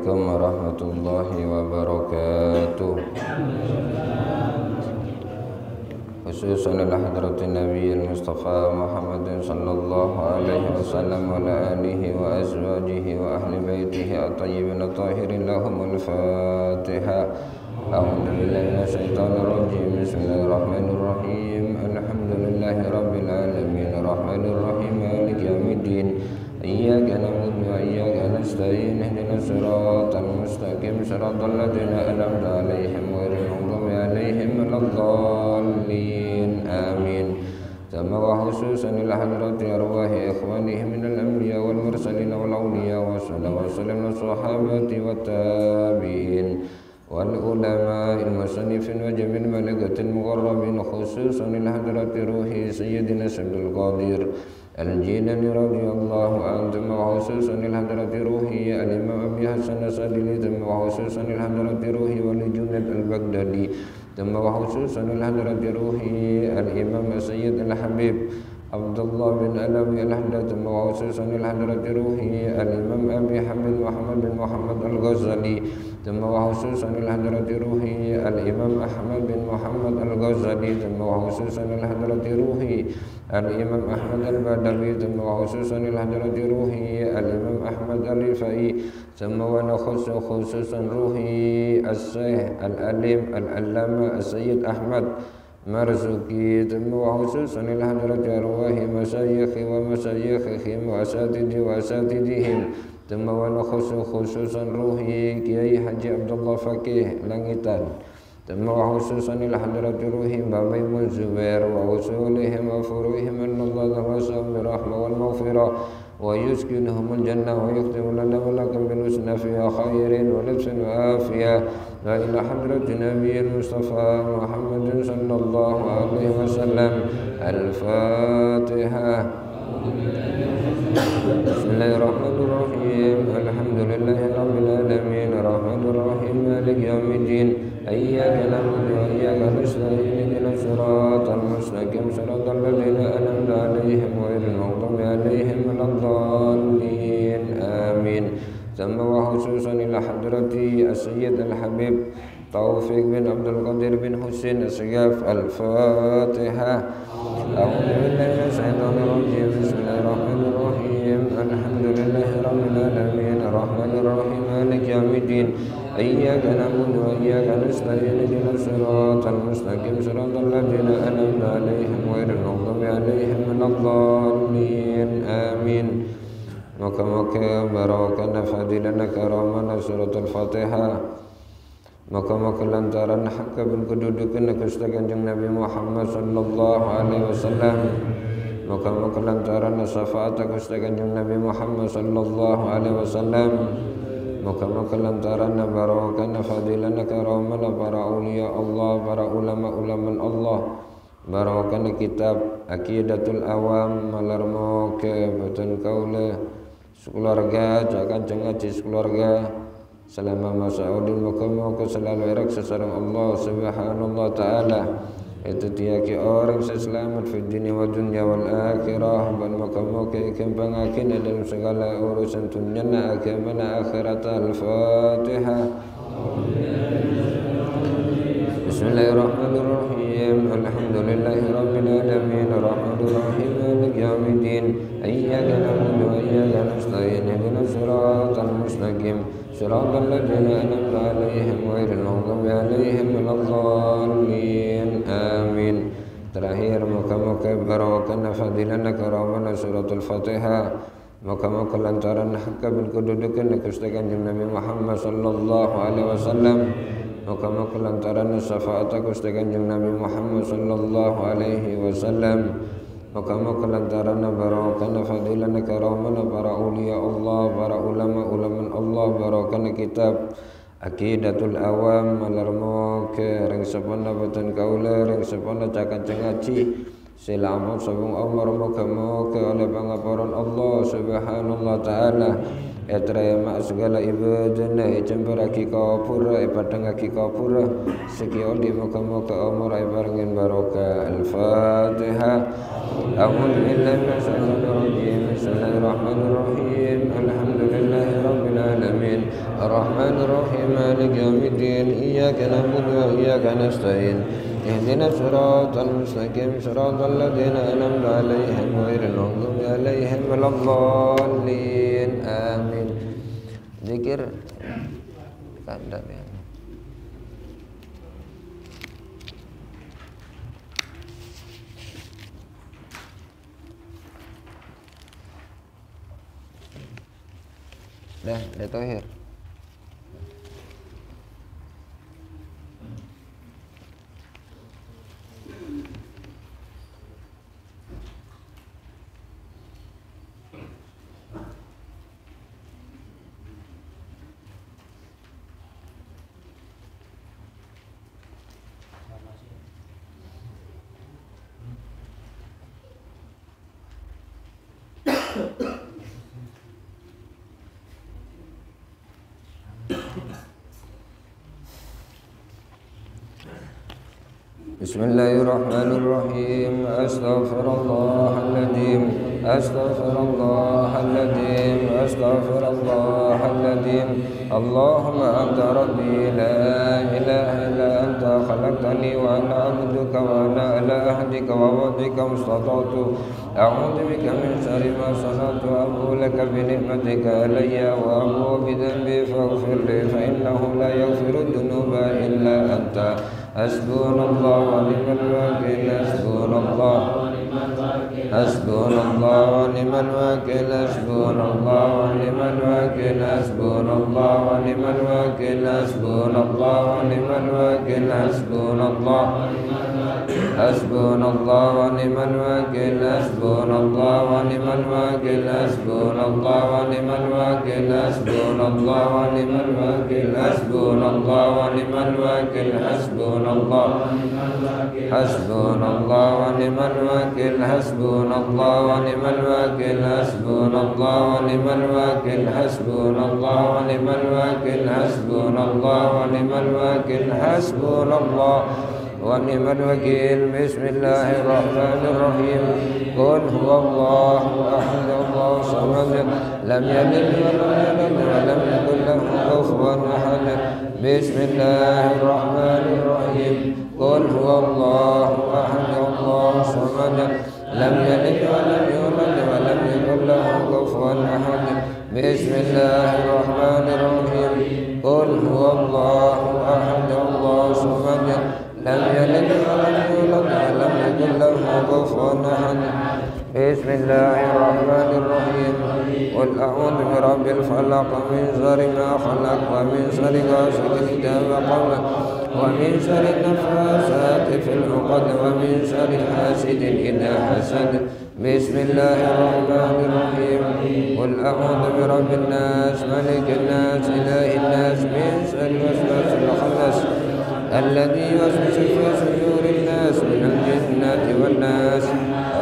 Assalamualaikum warahmatullahi wabarakatuh. Khususan ila hadratin Nabi Mustafa Muhammadin sallallahu alaihi wasallam wa ala alihi wa azwajihi wa ahli baitihi at-tayyibin at-tahirin lahumul Fatiha. A'udzu billahi minasyaitonir rajim. Bismillahirrahmanirrahim. Alhamdulillahi rabbil alamin. Arrahmanir rahim. Maliki yaumiddin. Iyyaka na'budu wa iyyaka nasta'in. Ihdinas siratal mustaqim. Shiratal ladzina an'amta 'alaihim ghairil maghdubi 'alaihim waladdallin. Amin. Wa khususan ila hadrati arwahi ikhwanihim minal anbiya wal mursalin wal awliya wa sallallahu wa sahabati wat tabi'in wal ulama al musannifin wa jamil malakatil muqarrabin khususan ila hadrati ruhi sayyidina Abdul Qadir Al-Jilani radhiyallahu anhu wa khususan ila hadrati ruhi al-Imam Abi Hasan As-Sadili wa khususan ila hadrati ruhi wal Junaid al-Baghdadi wa khususan ila hadrati ruhi al-Imam Sayyid al-Habib Abdullah bin Alawi al-Haddad wa khususan ila hadrati ruhi al-Imam Abi Hamid Muhammad bin Muhammad al-Ghazali wa khususan ila hadrati ruhi al-Imam Ahmad bin Muhammad al-Ghazali wa khususan ila hadrati ruhi al-Imam Ahmad al-Badawi wa khususan ila hadrati ruhi al-Imam Ahmad al-Rifai wa khususan ruhi as-Syekh al-Alim al-Allama Sayyid Ahmad Marzuki wa khususan ila hadrati arwahi masyayikhi wa masyayikhihim wa asatidhi wa asatidihim wa khususan ruhi Kiai Haji Abdullah Fakih Langitan wa khususan ila hadrati ruhi Maimun Zubair wa usulihim wa furuhim Allah wasam birahmah wal maghfirah wa yuskinhumul jannah wa yaktimu lana wa lakum bil husna fi khairin wa labsin wa afiyah la ila hadrati nabiyil mustafa Muhammadin sallallahu alaihi wasallam. Al-Fatihah. Bismillahirrahmanirrahim. Alhamdulillahi rabbil alamin. Arrahmanir rahim. Maliki yaumiddin. Iyyaka na'budu wa iyyaka nasta'in. Ihdinas siratal mustaqim. Shiratal ladzina an'amta 'alaihim ghairil maghdubi 'alaihim waladdallin. Amin. Wa khususan ila hadrati As-Sayyid Al-Habib Taufiq bin Abdul Qadir bin Husain As-Sagaf. Al-Fatihah. A'udzu billahi minasyaitonir rajim. Bismillahirrahmanirrahim. Alhamdulillahi rabbil alamin. Arrahmanir rahim. Maliki yaumiddin. Iyyaka na'budu wa iyyaka nasta'in. Ihdinas siratal mustaqim. Shiratal ladzina an'amta 'alaihim ghairil maghdubi 'alaihim waladdallin. Amin. Moga-moga barokah fadilana karamana suratul Fatihah. Moga-moga lantaran hakabun kedudukan Gusti Kanjeng Nabi Muhammad sallallahu alaihi wasallam. Moga-moga lantaran syafaat Gusti Kanjeng Nabi Muhammad sallallahu alaihi wasallam. Moga-moga lantaran barokah fadilana karamana para aulia Allah, para ulama-ulama Allah. Barokah kitab Aqidatul Awam malarmo ke batan kaula keluarga jangan ngaji keluarga selama masa udin moga-moga selalu erak sesarang Allah subhanallah ta'ala itu tiaki orang selamat fi dunia wa dunia wal akhirah dan moga-moga ikembangakin dalam segala urusan dunia na agamana akhirat. Al-Fatihah. Bismillahirrahmanirrahim. Alhamdulillahi rabbil alamin. Arrahmanir rahim. Maliki yaumiddin. Iyyaka na'budu wa iyyaka nasta'in. Ihdinas siratal mustaqim. Shiratal ladzina an'amta 'alaihim ghairil maghdubi 'alaihim waladdallin. Amin. Terakhir moga-moga barokah fadilana karamana suratul Fatihah. Moga-moga lantaran hakabul kedudukan Gusti Kanjeng Nabi Muhammad sallallahu alaihi wasallam. Moga-moga lantaran syafaat Gusti Kanjeng Nabi Muhammad sallallahu alaihi wasallam. Moga-moga lantaran barokah fadilana karamana para aulia Allah, para ulama-ulama Allah. Barokah kitab Aqidatul Awam malarmo ke ring sepana batan kaula ring sepana cakan cengaci selamat sabung Umar moga-moga oleh pangapuran Allah subhanallah ta'ala terima segala ibadah cemberaki kapura padangaki kapura sekian di muka-muka umur barengin barokah. Al-Fatihah. A'udzu billahi minasyaitonir rajim. Bismillahirrahmanirrahim. Alhamdulillahi rabbil alamin. Arrahmanir rahim. Maliki yaumiddin. Iyyaka na'budu wa iyyaka nasta'in. اهدنا الصراط المستقيم صراط الذين أنعمت عليهم غير المغضوب عليهم ولا الضالين آمين. Zikir kandang ya. Dah tohir. Bismillahirrahmanirrahim. Astaghfirullahaladzim. Astaghfirullahaladzim. Astaghfirullahaladzim. Allahumma anta rabbi la ilaha illa anta khalaqtani wa ana abduka wa ana ala ahdika wa wa'dika mustata'tu. A'udzu bika min syarri ma sana'tu. Abu laka bi ni'matika alayya wa abu bi dhanbi faghfir li fa innahu la yaghfiru dhunuba illa anta. Hasbunallah wa ni'mal wakil. Hasbunallah. Hasbunallah wa ni'mal wakil. Hasbunallah wa ni'mal wakil. Hasbunallah wa ni'mal wakil. Hasbunallah wa ni'mal wakil. Hasbunallah. Hasbunallah wa ni'mal wakil. Hasbunallah wa ni'mal wakil. Hasbunallah wa ni'mal wakil. Hasbunallah wa ni'mal wakil. Hasbunallah wa ni'mal wakil. Hasbunallah. Hasbunallah wa ni'mal wakil. Hasbunallah wa ni'mal wakil. Hasbunallah wa ni'mal wakil. Hasbunallah wa ni'mal wakil. Hasbunallah wa ni'mal wakil. Hasbunallah wa ni'mal wakil. Bismillahirrahmanirrahim. Qul huwallahu ahad Allahu samad lam yalid wa lam yulad wa lam yakul lahu kufuwan ahad. Bismillahirrahmanirrahim. Qul huwallahu ahad Allahu samad lam yalid wa lam yulad wa lam yakul lahu kufuwan ahad. Bismillahirrahmanirrahim. Qul huwallahu ahad Allahu samad lam yalid wa lam yulad wa lam yakul lahu kufuwan ahad. Bismillahirrahmanirrahim. Qul a'udzu birabbil falaq min syarri ma khalaq wa min syarri ghasiqin idza waqab wa min syarri naffasati fil 'uqad wa min syarri hasidin idza hasad. Bismillahirrahmanirrahim. Qul a'udzu birabbin nas malikin nas ilahin nas min syarri waswasil khannas alladzi yuwaswisu fi sudurin nas minal jinnati wan nas.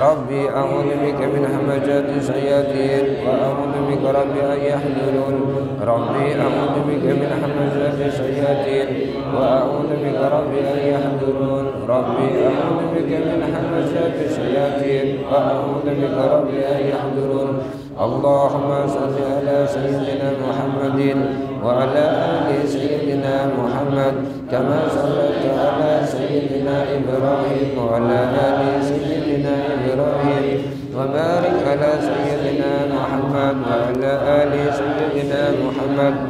Rabbi a'udzu bika min hamazati syayatin wa a'udzu bika rabbi an yahdurun. Rabbi a'udzu bika min hamazati syayatin wa a'udzu bika rabbi an yahdurun. Rabbi a'udzu bika min hamazati syayatin wa a'udzu bika rabbi an yahdurun. Allahumma shalli ala sayyidina Muhammadin wa ala ali sayyidina Muhammad kama shallaita ala sayyidina Ibrahim wa ala ali sayyidina Ibrahim wa barik ala sayyidina Muhammad wa ala ali sayyidina Muhammad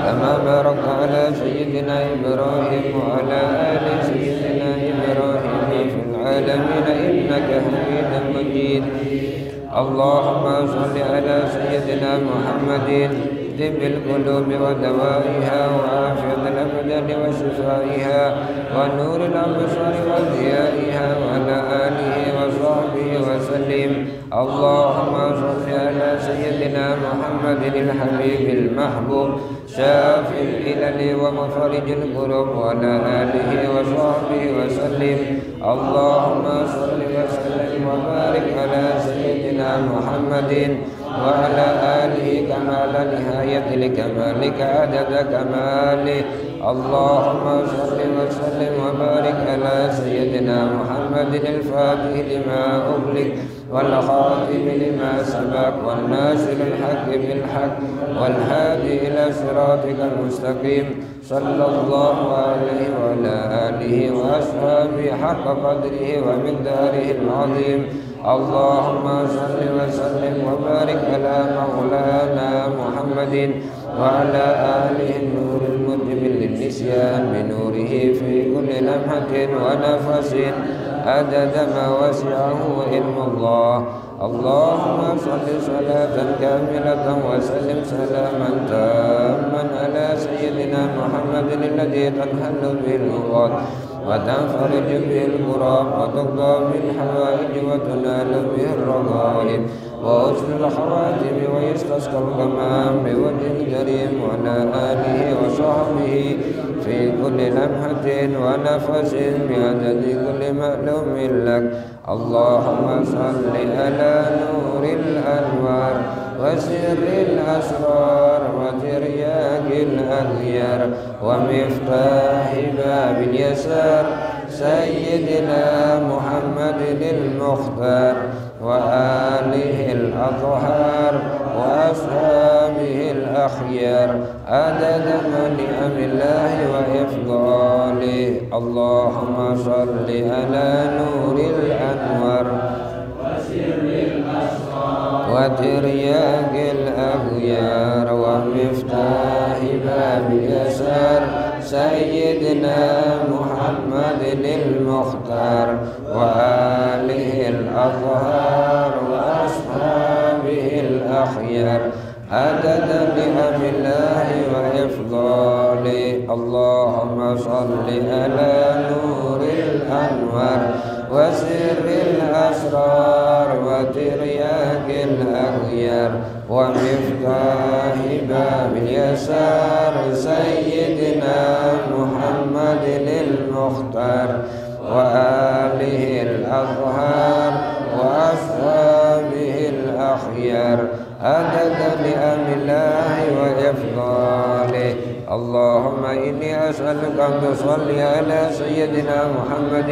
kama barakta ala sayyidina Ibrahim wa ala ali sayyidina Ibrahim fil alamin innaka Hamidum Majid. Allahumma shalli ala sayyidina Muhammadin tibbil qulubi wa dawaiha wa afiyadil abdani wa shifaiha wa nuril absari wa diyaiha wa ala alihi wa sahbihi wa sallim. Allahumma shalli ala sayyidina Muhammadin al-habibil mahbub syafil ilali wa mafarijil qulub wa ala alihi wa sahbihi wa sallim. Allahumma shalli wa sallim wa barik ala sayyidina Muhammadin وعلى آله كمال نهاية لكمالك عدد كماله. اللهم صل وسلم وبارك على سيدنا محمد الفاتح لما أغلق والخاتم لما سبق والناصر الحق بالحق والهادي إلى صراطك المستقيم صلى الله عليه وعلى آله وأصحابه حق قدره ومقداره العظيم. اللهم صل وسلم وبارك على مولانا محمد وعلى آله النور المدبر للنسيان بنوره في كل لمحة ونفس عدد ما وسعه علم الله. اللهم صل صلاة كاملة وسلم سلاما تاما على سيدنا محمد الذي تنحل به العقد وتنفرج به الكرام وتقضى بالحوائج وتنال به الرغائب وحسن الخواتم ويستسقى الغمام بوجه الكريم وعلى آله وصحبه في كل لمحة ونفس بعدد كل مألوم لك. اللهم صل على نور الأنوار وسر الأسرار وترياق الأغيار ومفتاح باب اليسار سيدنا محمد المختار وآله الأطهار وأصحابه الأخيار عدد نعم الله وإفضاله. اللهم صل على نور الأنوار وسر الأسرار وترياق الأغيار ومفتاح باب اليسار سيدنا محمد المختار وآله الأطهار وأصحابه الأخيار عدد نعم الله وإفضاله. اللهم صل على نور الأنوار وسر الأسرار وترياق الأغيار ومفتاح باب اليسار سيدنا محمد المختار وآله الأطهار وأصحابه الأخيار عدد نعم الله وإفضاله. اللهم إني أسألك أن تصلي على سيدنا محمد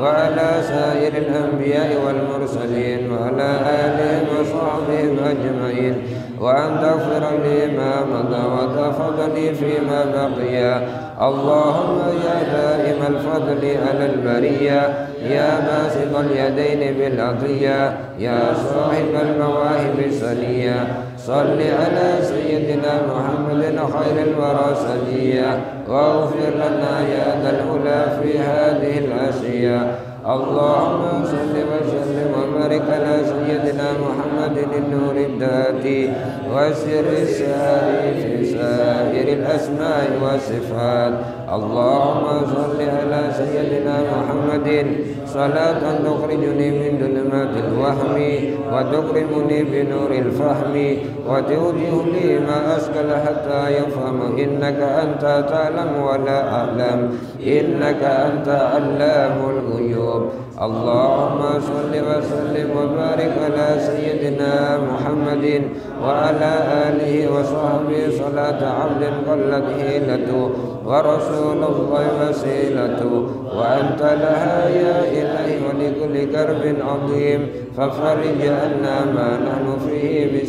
وعلى سائر الأنبياء والمرسلين وعلى آلهم وصحبهم أجمعين وأن تغفر لي ما مضى وتفضلي فيما بقي. اللهم يا دائم الفضل على البرية يا باسط اليدين بالعطية يا صاحب المواهب السنية صل على سيدنا محمد خير الورى سجيا واغفر لنا يا ذا العلا في هذه العشية. اللهم صل وسلم وبارك على سيدنا محمد النور الذاتي والسر الساري في سائر الأسماء والصفات. اللهم صل على سيدنا محمد صلاة تخرجني من ظلمات الوهم وتكرمني بنور الفهم وتوجه لي ما أشكل حتى يفهم إنك أنت تعلم ولا أعلم إنك أنت علام الغيوب. اللهم صل وسلم وبارك على سيدنا محمد وعلى آله وصحبه صلاة عبد قلت حيلته ورسول الله وسيلته وأنت لها يا إلهي ولكل كرب عظيم ففرج عنا ما نحن فيه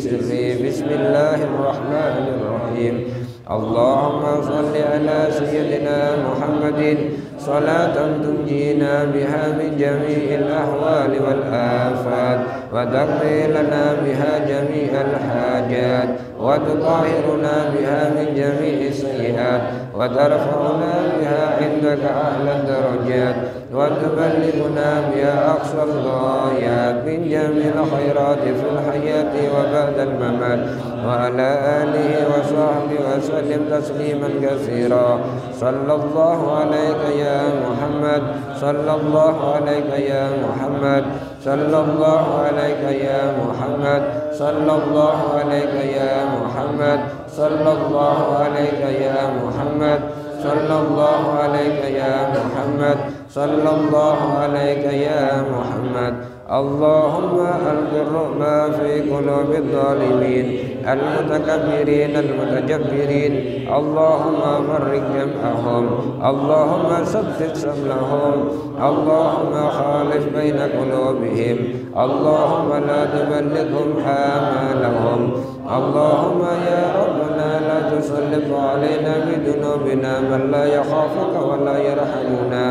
بسم الله الرحمن الرحيم. اللهم صل على سيدنا محمد صلاة تنجينا بها من جميع الأهوال والآفات وتقضي لنا بها جميع الحاجات وتطهرنا بها من جميع السيئات وترفعنا بها عندك أعلى الدرجات وتبلغنا بها أقصى الغايات من جميع الخيرات في الحياة وبعد الممات وعلى آله وصحبه وسلم تسليما كثيرا. صلى الله عليك يا محمد صلى الله عليك يا محمد صلى الله عليك يا محمد صلى الله عليك يا محمد صلى الله عليك يا محمد صلى الله عليك يا محمد صلى الله عليك يا محمد. اللهم ألق الرعب في قلوب الظالمين المتكبرين المتجبرين. اللهم فرق جمعهم، اللهم سدد شملهم، اللهم خالف بين قلوبهم، اللهم لا تبلغهم آمالهم. اللهم يا ربنا لا تسلط علينا بذنوبنا من لا يخافك ولا يرحمنا.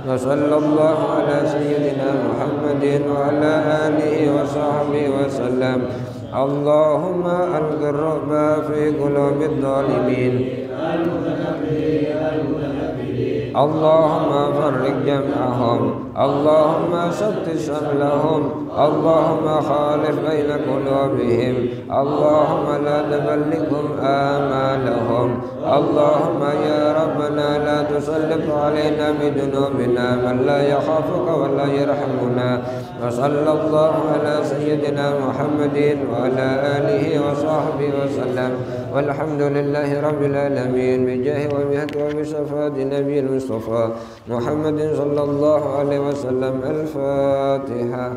وصلى الله على سيدنا محمد وعلى آله وصحبه وسلم. اللهم ألق الرعب في قلوب الظالمين، اللهم فرق جمعهم، اللهم سدد شملهم، اللهم خالف بين قلوبهم، اللهم لا تبلغهم آمالهم. اللهم يا ربنا لا تسلط علينا بذنوبنا من لا يخافك ولا يرحمنا. وصلى الله على سيدنا محمد وعلى آله وصحبه وسلم. والحمد لله رب العالمين بجاه وبحق وبشفاعة نبي المصطفى محمد صلى الله عليه وسلم. الفاتحة.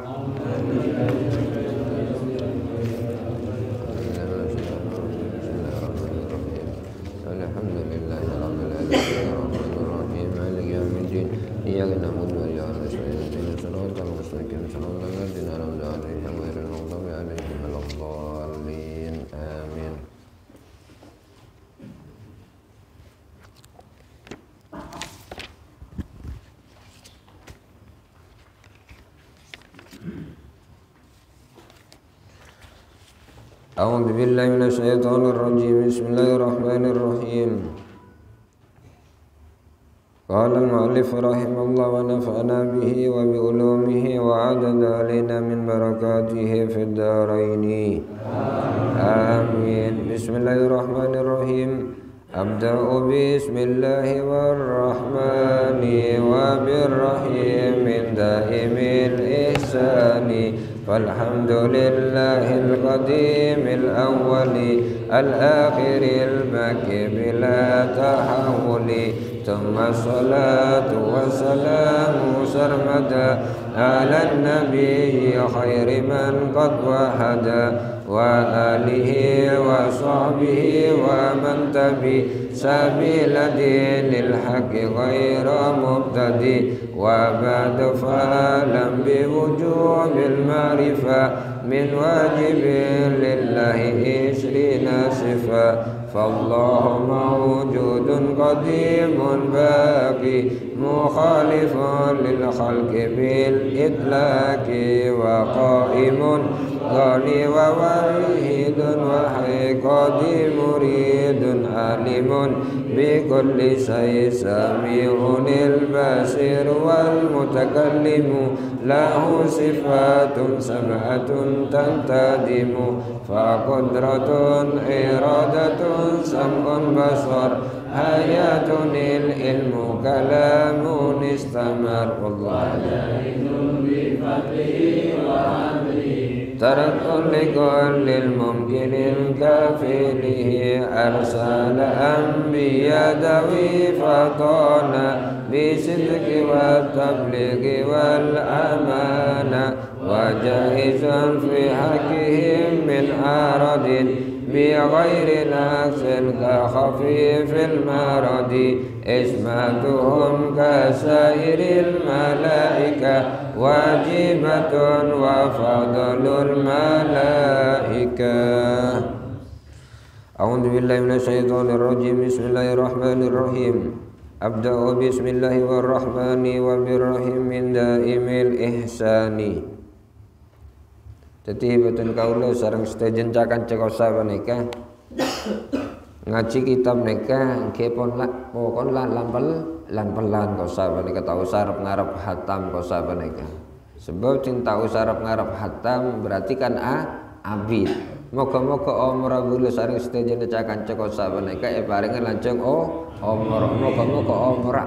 الحمد لله رب العالمين الرحمن الرحيم مالك يوم الدين إياك نعبد وإياك نستعين اهدنا الصراط المستقيم صراط الذين أنعمت عليهم غير المغضوب عليهم ولا الضالين آمين. أعوذ بالله من الشيطان الرجيم. بسم الله الرحمن الرحيم. قال المؤلف رحمه الله ونفعنا به وبعلومه وعدد علينا من بركاته في الدارين آمين. بسم الله الرحمن الرحيم. أبدأ بسم الله والرحمن وبالرحيم من دائم الإحسان. فالحمد لله القديم الأول الآخر الباقي بلا تحول. ثم الصلاة والسلام سرمدا على النبي خير من قد وحد وآله وصحبه ومن تبع سبيل دين الحق غير مبتدئ. وبعد فاعلم بوجوب المعرفة من واجب لله 20 صفة. فالله موجود قديم باقي مخالف للخلق بالإطلاق. وقائم غني ووحيد وحي قديم مريد عالم بكل شيء سميع البصير والمتكلم. له صفات 7 تنتدم. فقدرة إرادة سمع بصر حياة العلم كلام استمر. والله ترك لكل الممكن كافله. أرسل أنبياء ذوي فطانا بالصدق والتبليغ والأمانة. وجائز في حقهم من عرض بغير نقص كخفيف المرض. اسمتهم كسائر الملائكة واجبة وفضل الملائكة. أعوذ بالله من الشيطان الرجيم. بسم الله الرحمن الرحيم. أبدأ بسم الله والرحمن وبالرحيم من دائم الإحسان. Jadi betul kaulah sarang setuju cakan cekosa menika ngaji kitab menika kepon lah pokon lah lan kosa menika tahu sarap ngarap hatam kosa menika. Sebab cinta usarap ngarap hatam berarti kan abid. Moga-moga omra gula sarang setuju cakan cekosa menika paringan lanceng omra. Moga-moga omra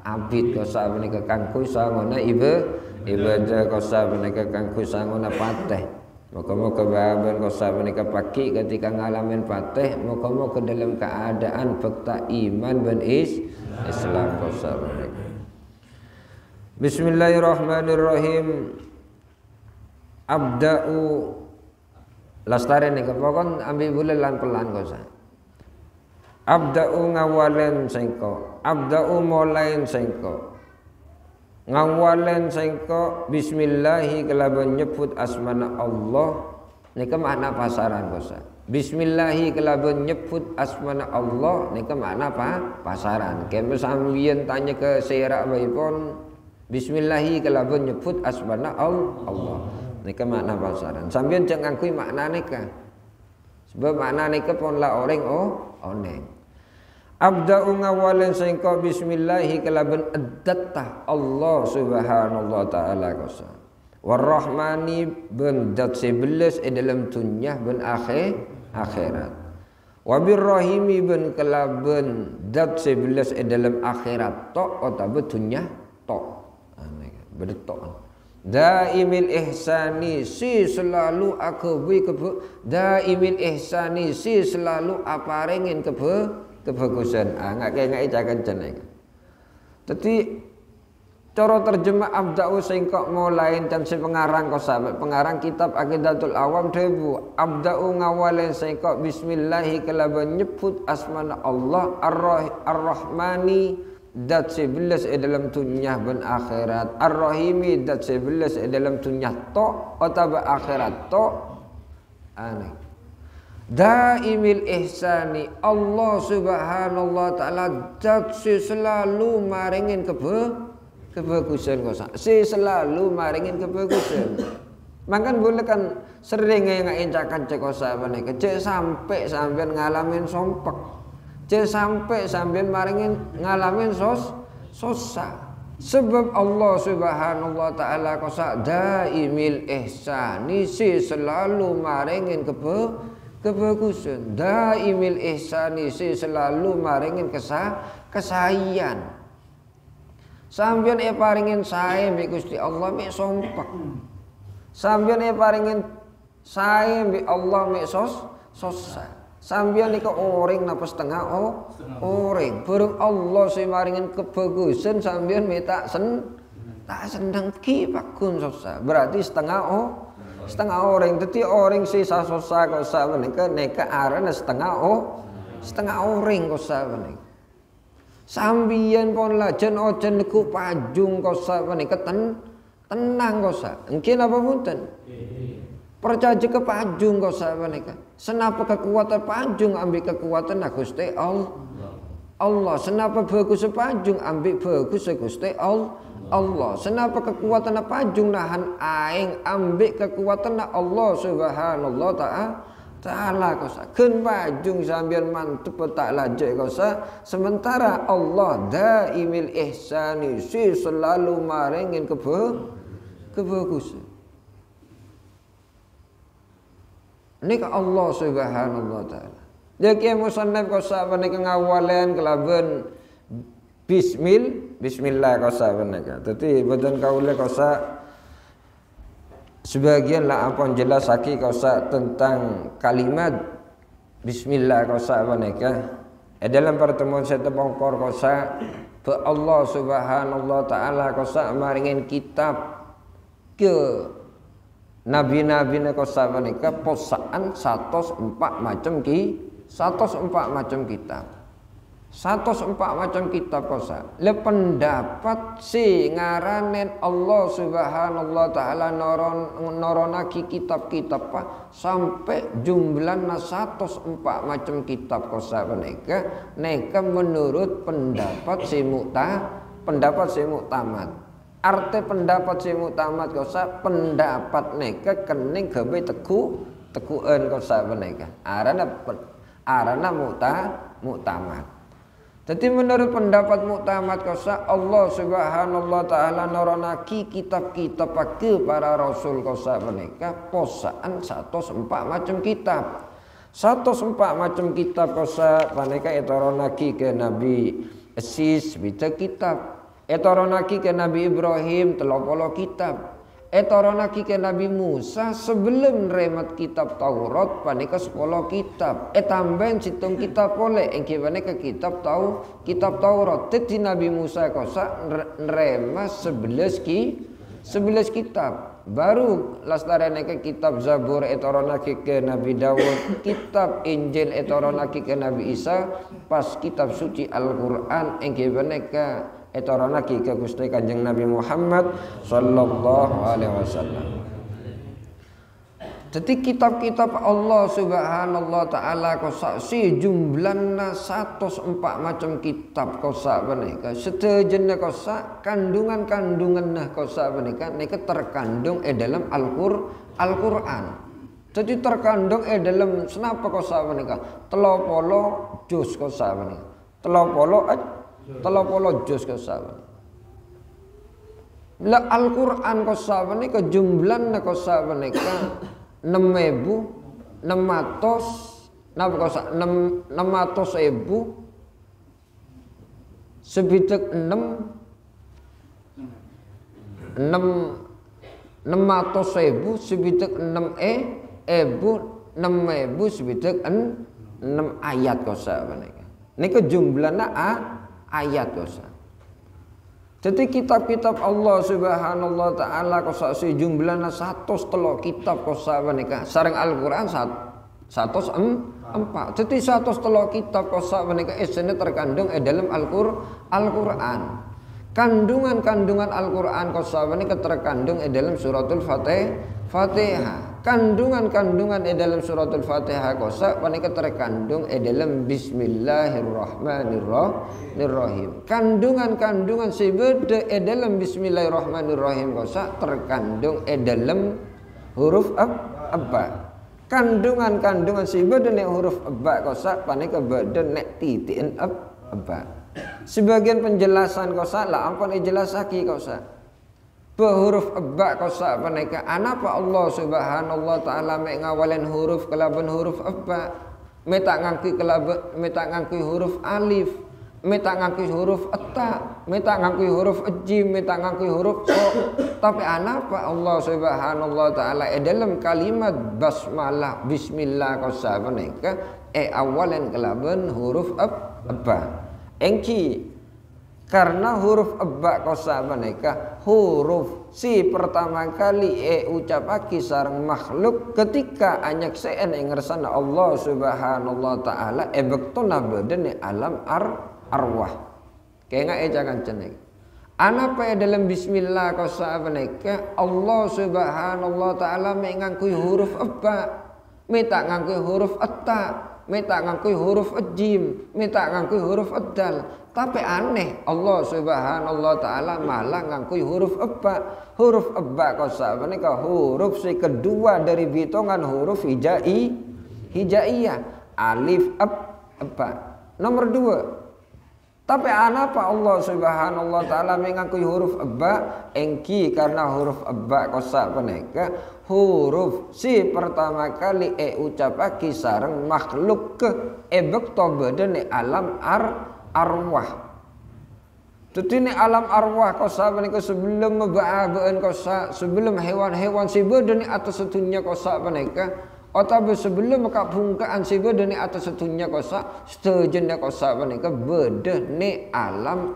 abid kosa menika kangku sangona ibadah kosa menika kangku sangona pateh. Moga-moga baban kosa menika paki ketika ngalamin pateh. Moga-moga dalam keadaan fakta iman dan Islam kosa menika. Bismillahirrahmanirrahim. Abda'u lastare nih pokon ambil boleh lan pelan kosa. Abda'u ngawalen sengko, abda'u molain sengko, ngawalen sengko bismillahi kelaban nyebut asmana Allah. Nika makna pasaran kosa. Bismillahi kelaban nyebut asmana Allah. Nika makna apa? Pasaran. Kemu sambian tanya ke serak baipon. Bismillahi kelaban nyebut asmana Allah. Nika makna pasaran. Sambian jangan ngakui makna nika. Sebab makna nika pun lah orang oneng. Abda'u ngawalen sengko bismillahi kelaban addattah Allah subhanallah ta'ala kosa. Warrahmani ben dat sebelas dalam dunia ben akhirat. Wabirrahimi ben kelaban dat sebelas dalam akhirat tok atau dunia tok. Bertok. Daimil ihsani si selalu aku beri daimil ihsani si selalu aparengin kebagusan. Ngak kayak jangan jeneng. Tapi cara terjemah abda'u singkok mulain dan si pengarang sahabat pengarang kitab Aqidatul Awam debu abda'u ngawalen singkok bismillahi kelaban nyebut asmana Allah ar-Rahmani dat sebelas dalam dunia ben akhirat ar-Rahimi dat sebelas dalam dunia to atau akhirat to aneh. Daimil ihsani Allah subhanallah ta'ala dat selalu maringin kebagusan kosa. Si selalu maringin kebagusan. Makan boleh kan sering ngaincakan cek kosa menika. Cek sampai sampean ngalamin sompek. Cek sampai sampean maringin ngalamin sosa. Sebab Allah subhanallah ta'ala kosa daimil ihsani si selalu maringin kebagusan. Daimil ihsani si selalu maringin kesayan. Sampeyan paringin sae mbek Gusti Allah mek sompek. Sampeyan paringin sae mbek Allah mek sosa. Sampeyan nika oring napa setengah oring. Burung Allah sing maringin kebagusan sampeyan mek tak seneng ki pakun sosa. Berarti setengah oring. Dadi oring sisa sosa kok sak menika neka arane setengah oring kok sak menika. Sambian pon lajen ojen niku pajung kosa menika tenang kosa. Engkin apa punten? Percaya ke pajung kosa menika. Senapa kekuatan pajung ambil kekuatan Gusti Allah. Senapa bagus pajung ambil bagus Gusti Allah. Senapa kekuatan pajung nahan aing ambil kekuatan Allah subhanallah ta'ala kosa. Ken pajung sambil mantep tak lajak kosa. Sementara Allah daimil ihsani si selalu maringin kebagusan. Ini ke Allah subhanallah ta'ala. Dia kia musannaf kosa menika ngawalen kelaban bismillah kosa menika. Tapi badan kaula kosa sebagian lah apa jelas aki kosa tentang kalimat bismillah kosa menika. Dalam pertemuan saya tepongkor kosa be Allah subhanallah ta'ala kosa maringin kitab ke nabi-nabi kosa menika posaan 104 macam kitab. 104 macam kitab kosa. Le pendapat si ngaranen Allah subhanallah ta'ala noronaki kitab-kitab sampai jumlahnya 104 macam kitab kosa menika. Neka menurut pendapat si muktamad. Arti pendapat si muktamad kosa pendapat neka kening gawe tekuan kosa menika. Arana muktamad. Jadi menurut pendapat muktamad kosa Allah subhanallah ta'ala noronaki kitab-kitab ke para rasul kosa menika posaan 104 macam kitab. 104 macam kitab kosa menika etoronaki ke Nabi Isis bita kitab. Etoronaki ke Nabi Ibrahim 30 kitab. etoronaki ke Nabi Musa sebelum remat kitab Taurat panika 10 kitab tambahan situng kitab oleh engke panika kitab Taurat teti Nabi Musa kosa remat 11 kitab baru lastarane ke kitab Zabur etoronaki ke Nabi Dawud kitab Injil etoronaki ke Nabi Isa pas kitab suci Al-Qur'an engke panika etoronaki ke Gusti Kanjeng Nabi Muhammad sallallahu alaihi wasallam. Jadi kitab-kitab Allah Subhanahu taala kosa si jumlahna 104 macam kitab kosa menika sedejene kosa kandungan-kandunganna kosa menika nika terkandung dalam Al-Qur'an. Jadi terkandung dalam senapa kosa menika 30 juz kosa menika 30 juz kosaban. La Al-Qur'an kosaban nika jumlahna kosaban nika 6.600 napa kosa 600.000 sebitek 600.000 sebitek 6.000 sebitek 6 ayat kosaban nika. Nika jumlahna ayat dosa. Jadi kitab-kitab Allah Subhanahu taala kosa si jumlahna 103 kitab kosa menika. Sareng Al-Qur'an 104. Jadi 103 kitab kosa menika isine terkandung dalam Al-Qur'an. Kandungan-kandungan Al-Qur'an kosa menika terkandung dalam suratul Fatihah. Kandungan-kandungan dalam suratul Fatihah kosa menika terkandung dalam Bismillahirrahmanirrahim. Kandungan-kandungan sebeda dalam Bismillahirrahmanirrahim kosa terkandung dalam huruf abba. Kandungan-kandungan sebeda nek huruf abba kosa panika beda nek titiken abba. Sebagian penjelasan kosa lah ampun dijelasake kosa. Huruf abba kosa panika anapa Allah Subhanahu taala mek ngawalen huruf kelaban huruf abba meta ngangki huruf alif meta ngangki huruf ta meta ngangki huruf jim meta ngangki huruf o tapi anapa Allah Subhanahu taala dalam kalimat basmalah bismillah kosa panika awalen kelaban huruf abba engki karena huruf abba kosa menika huruf si pertama kali ucapake sareng makhluk ketika anyakseen ngersana Allah Subhanahu taala bektona bedene alam arwah. Kaya jangan cenek. Anapa dalam bismillah kosa menika Allah Subhanahu taala mengangkui huruf abba, meta ngangkui huruf ta, meta ngangkui huruf jim, meta ngangkui huruf dal. Tapi aneh Allah Subhanahu taala malah ngangkui huruf abba. Huruf abba kosa menika huruf si kedua dari hitungan huruf hijaiyah. Alif abba. Nomor 2. Tapi anapa Allah Subhanahu taala mengangkui huruf abba? Engki karena huruf abba kosa menika huruf si pertama kali ucapake sareng makhluk ke bekto bedene alam arwah. Jadi ini alam arwah kosa menika sebelum mebaabeun kosa sebelum hewan-hewan sibedene atas setunya kosa menika atau sebelum kabungkaan sibedene atas setunya kosa setujune kosa menika bedene alam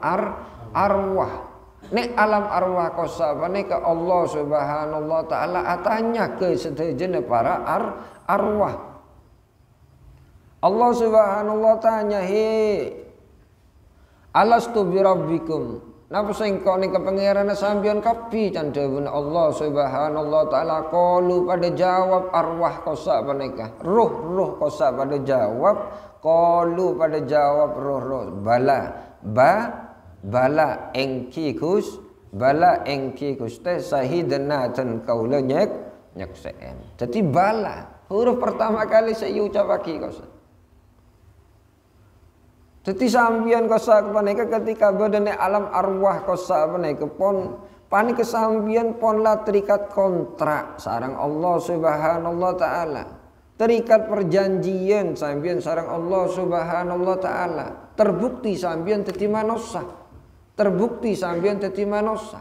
arwah. Nek alam arwah kosa menika Allah Subhanahu taala atanya ke setujune para arwah. Allah Subhanahu tanya alastu bi rabbikum napa sing kok ning kepengerane sampeyan kapi candhawuh Allah Subhanahu taala qalu pada jawab arwah kosa menika ruh kosa pada jawab qalu pada jawab ruh bala engki Gus teh sahidna ten kaula nyakseen. Jadi bala huruf pertama kali saya ucapake kosa. Jadi sambian kosa panika ketika badane alam arwah kosa panika pon panika sambian pon la terikat kontrak sareng Allah Subhanahu taala. Terikat perjanjian sambian sareng Allah Subhanahu taala. Terbukti sambian teti manosa. Terbukti sambian teti manosa.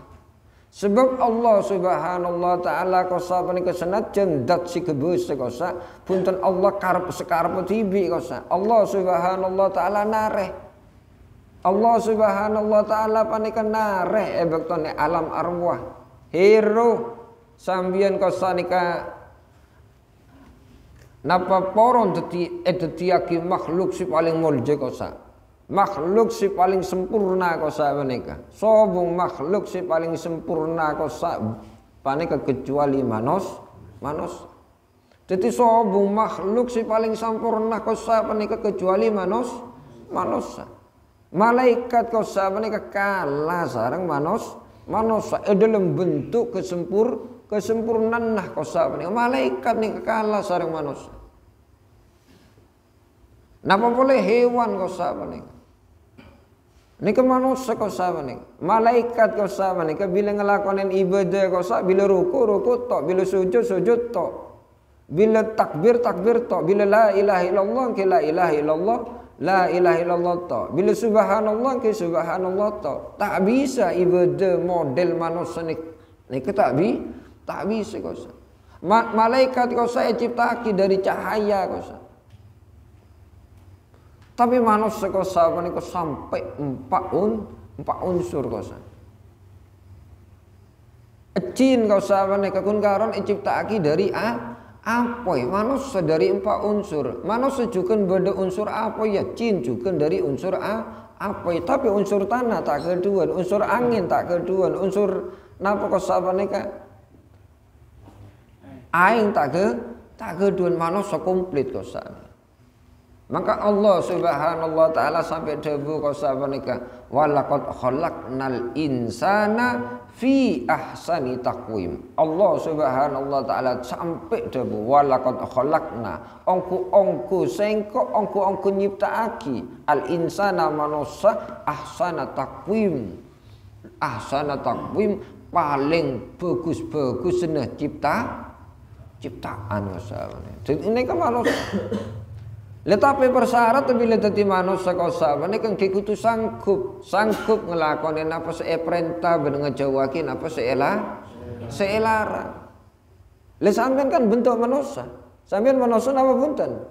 Sebab Allah subhanallah ta'ala kosa panika senajan dat si gebus kosa punten Allah karep sekarep tibi kosa. Allah subhanallah ta'ala nareh. Allah subhanallah ta'ala panika nareh ebektone alam arwah. Hero sambian kosa nika napa poron dadi makhluk si paling mulje kosa. Makhluk si paling sempurna kosa panika. Sobung makhluk si paling sempurna kosa panika kecuali manos. Jadi sobung makhluk si paling sempurna kosa panika kecuali manos. Malaikat kosa panika kalah sareng manos. Dalam bentuk kesempurnaan nah kosa panika. Malaikat nika kalah sareng manusia. Napa boleh hewan kosa panika? Nika manusia kosa panika. Malaikat kosa panika bila ngelakonin ibadah kosa, bila ruku tok, bila sujud tok. Bila takbir tok, bila la ilaha illallah ke la ilaha illallah, la ilaha illallah tok. Bila subhanallah ke subhanallah tok. Tak bisa ibadah model manusia nika tak bisa kosa. Malaikat kosa ciptaki dari cahaya kosa. Tapi manusia kosa panika sampai empat unsur kosa. Jin kosa panika kun karon ciptaki dari apa ya? Manusia dari 4 unsur. Manusia juga beda unsur apa ya? Jin juga dari unsur apa ya? Tapi unsur tanah tak keduan, unsur angin tak keduan, unsur napa kosa panika? Aing tak keduan, manusia komplit kosa. Maka Allah subhanallah ta'ala sampai debu kosa panika walaqad khalaqnal insana fi ahsani taqwim. Allah subhanallah ta'ala sampai debu walaqad khalaqna ongku sengko ongku nyiptaaki al insana manusia ahsana taqwim paling bagus seneh ciptaan kosa panika. Jadi ini kan manusia. Tetapi persyarat bila dadi manusia kosa panika kudu sanggup ngelakoni apa perintah ben ngejawaki apa selarang. Sampean kan bentuk manusia. Sampean manusia apa punten?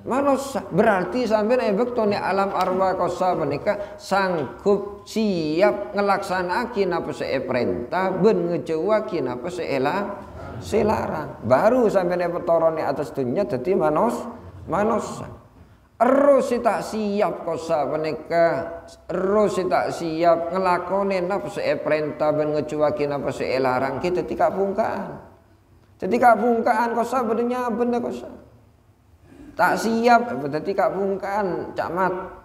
Manusia. Berarti sampean ebektone alam arwah kosa panika sanggup siap ngelaksanaki apa perintah ben ngejawaki apa selarang. Baru sampean ebetorone atas dunia dadi manusia. Terus tak siap kosa panika, terus tak siap ngelakoni napa perintah ben ngecuaki napa larang kita tika bungkaan. Ketika bungkaan kosa bedenya bener kosa. Tak siap berarti tika bungkaan camat.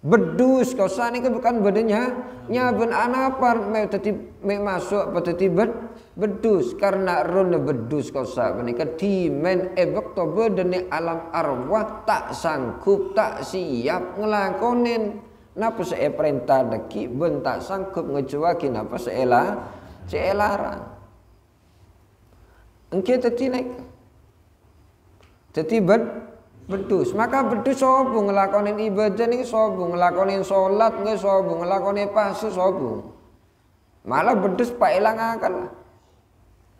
Bedus kosa niki bukan bedenya nyaben anapar dadi masuk dadi bedus karena rone bedus kosa menika dimen ebekto bedene alam arwah tak sanggup tak siap ngelakonin napa perintah deki ben tak sanggup ngejuaki napa selarang engke dadi nek dadi bedus. Maka bedus sobo ngelakonin ibadah niki sobo ngelakonin salat nggih sobo ngelakonin puasa sobo. Malah bedus pak ilang akal.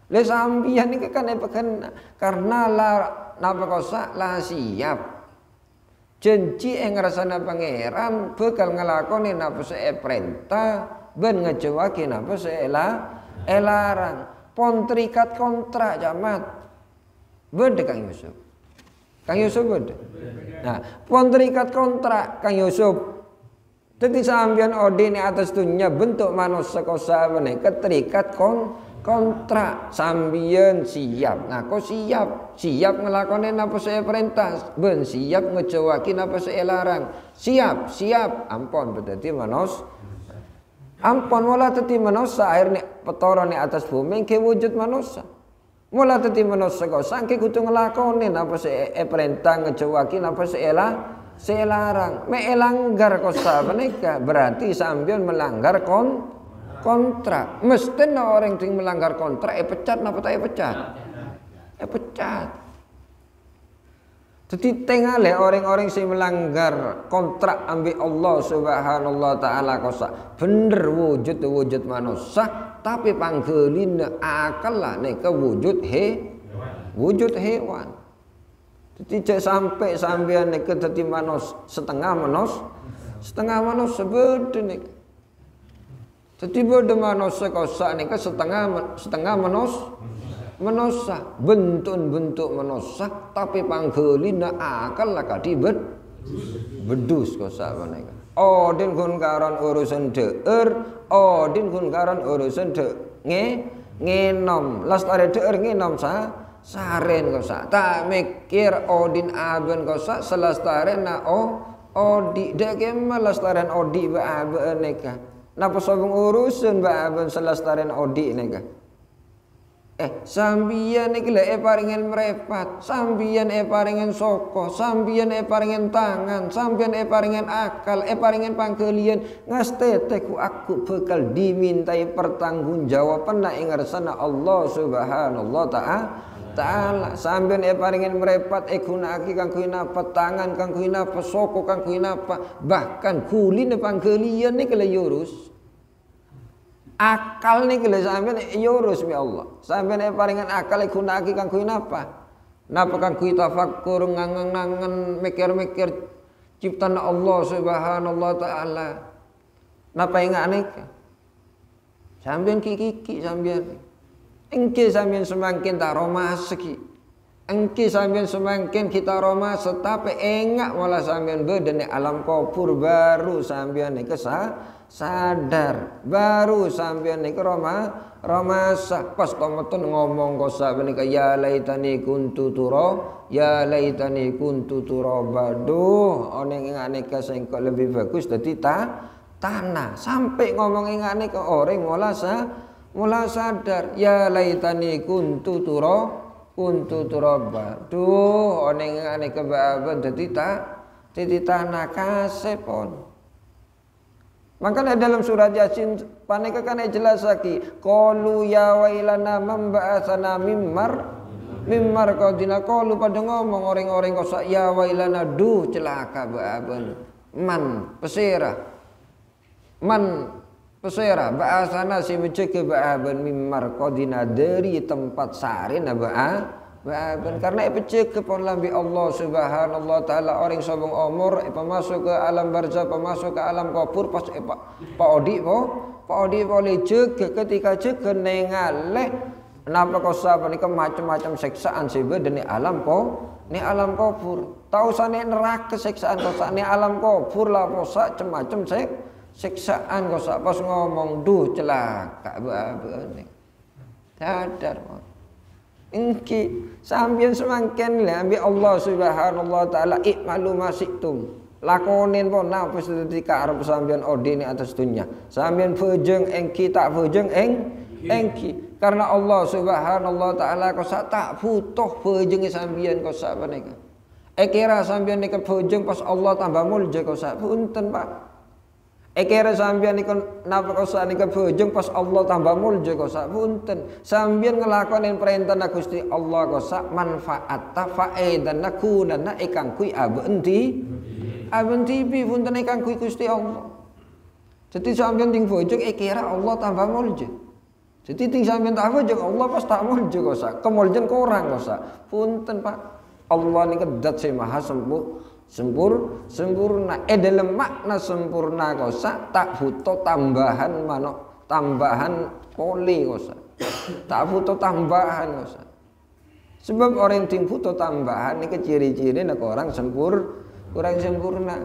Le sampeyan niki kan karena napa kosa la siap. Janji ngrasana pangeran bakal ngelakoni napa perintah ben ngejawaki napa larang. Pon terikat kontrak jamat. Bede Kang Yusuf. Kang Yusuf beda. Nah, pon terikat kontrak Kang Yusuf. Jadi sampeyan odene atas dunia bentuk manusia kosa menika terikat kontrak sampeyan siap. Nah, kok siap ngelakoni napa saya perintah, ben siap ngejawaki napa saya larang. Siap. Ampun berarti manusia. Ampun wala dadi manusia akhirnya petorone atas bumi ke wujud manusia. Mula dadi manusia kok sangke kudu ngelakoni napa perintah ngejawaki napa selarang. Melanggar kosa menika berarti sampeyan melanggar kontrak. Mesti orang yang melanggar kontrak pecat napa tak pecat? Pecat. Jadi tengale orang-orang sing melanggar kontrak ambil Allah Subhanahu taala kosa bener wujud manusia tapi panggelina akal lah nek wujud hewan. Jadi cek sampai sampean nek dadi setengah manusia beda nek. Jadi beda manusia kosa nek setengah manusia bentuk manusia tapi panggelina akal lah kadi bedus kosa menika. Odin kun karon urusan deur, odin kun karon urusan ngenom. Lastare deur ngenom saren kosa. Tak mikir odin aben kosa selastare na odi dek lastaren odi ba aben neka. Napa sobong urusan ba aben selastaren odi neka. Sambian iki lek paringen mrepat, sambian paringen soko, sambian paringen tangan, sambian paringen akal, paringen pangkelian ngasteteku aku bakal dimintai pertanggungjawaban ing ngarsana Allah Subhanahu taala. Sambian paringen mrepat gunakake kanggo napa tangan, kanggo napa soko, kanggo napa bahkan kuline pangkelian niki lek urus. Akal nih kalau sampean urus mi Allah. Sampean paringan akal gunakake kanggo napa? Napa kanggo tafakkur ngangen-ngangen mikir-mikir ciptaan Allah Subhanahu taala. Napa ingane? Sampean kiki sampean. Engke sampean semakin tak romas iki. Engke sampean semakin kita romas tapi engak malah sampean bedene alam kubur baru sampean iki sadar baru sampean niku romasa pas tometun ngomong kosa menika ya laitani kuntu turaba duh oneng ingane sing kok lebih bagus dadi tanah sampai ngomong ingane ke orang mula sadar ya laitani kuntu turaba duh oneng ingane kebaban dadi tanah kasepon. Makanya dalam surat Yasin paneka kan jelas lagi qalu ya wailana man ba'atsana mimmar qadina qalu pada ngomong orang-orang kosa ya wailana duh celaka baaben man pesera ba'atsana si mencegah baaben mimmar qadina dari tempat sarina baaben karena pecek pon lambi Allah Subhanahu taala orang sobong umur masuk ke alam barzah masuk ke alam kubur pas Pak Odi boleh cek ketika cek nengale napa kosa menika macam-macam siksaan sibe dene alam kubur tau sane neraka siksaan kosa ne alam kubur lah kosa macam-macam siksaan kosa pas ngomong duh celaka bae sadar engki sampeyan semakin lah ambil Allah Subhanahu taala ikmalu masiktum lakonin pon napa dadi karep sampeyan odene atas dunya sampeyan bejeng engki tak bejeng engki karena Allah Subhanahu taala kosa tak butuh bejeng sampeyan kosa menika kira sampeyan nek bejeng pas Allah tambah mulja kosa punten Pak kira sampeyan niku napa kosa nika bojong pas Allah tambah mulja kosa punten sampeyan ngelakonin perintah Gusti Allah kosa manfaat faedan nakunana ikang kui abenti bi punten ikang kui Gusti Allah. Jadi sampeyan ting bojong kira Allah tambah mulja. Jadi ting sampeyan tak bojong Allah pas tak mulja kosa kemuljan kurang kosa punten Pak Allah niku zat sing maha sempurna dalam makna sempurna kosa tak butuh tambahan poli kosa tak butuh tambahan kosa sebab orang yang butuh tambahan ini ciri-ciri nak orang kurang sempurna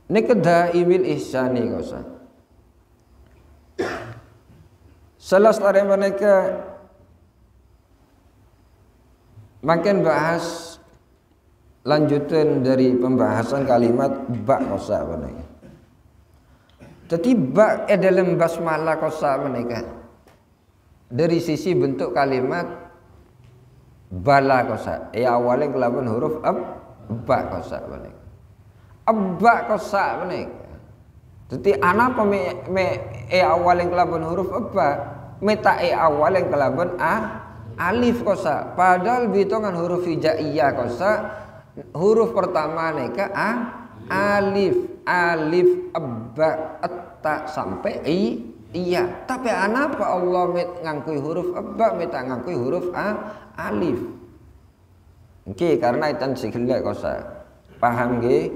ini kedaimil ihsani kosa salah satu mereka makin bahas lanjutan dari pembahasan kalimat ba kosa menika. Jadi ba dalam basmalah kosa menika dari sisi bentuk kalimat bala kosa awalnya kelaban huruf ba kosa menika. Ba kosa menika. Jadi ana apa awalnya kelaban huruf ba metae awal yang kelaban alif kosa. Padahal bitongan huruf hijaiyah kosa. Huruf pertama neka alif, abba, atta sampai iya. Tapi kenapa Allah ngangkui huruf abba, meta ngangkui huruf alif? Oke, karena itu sikile kosa. Paham nggih?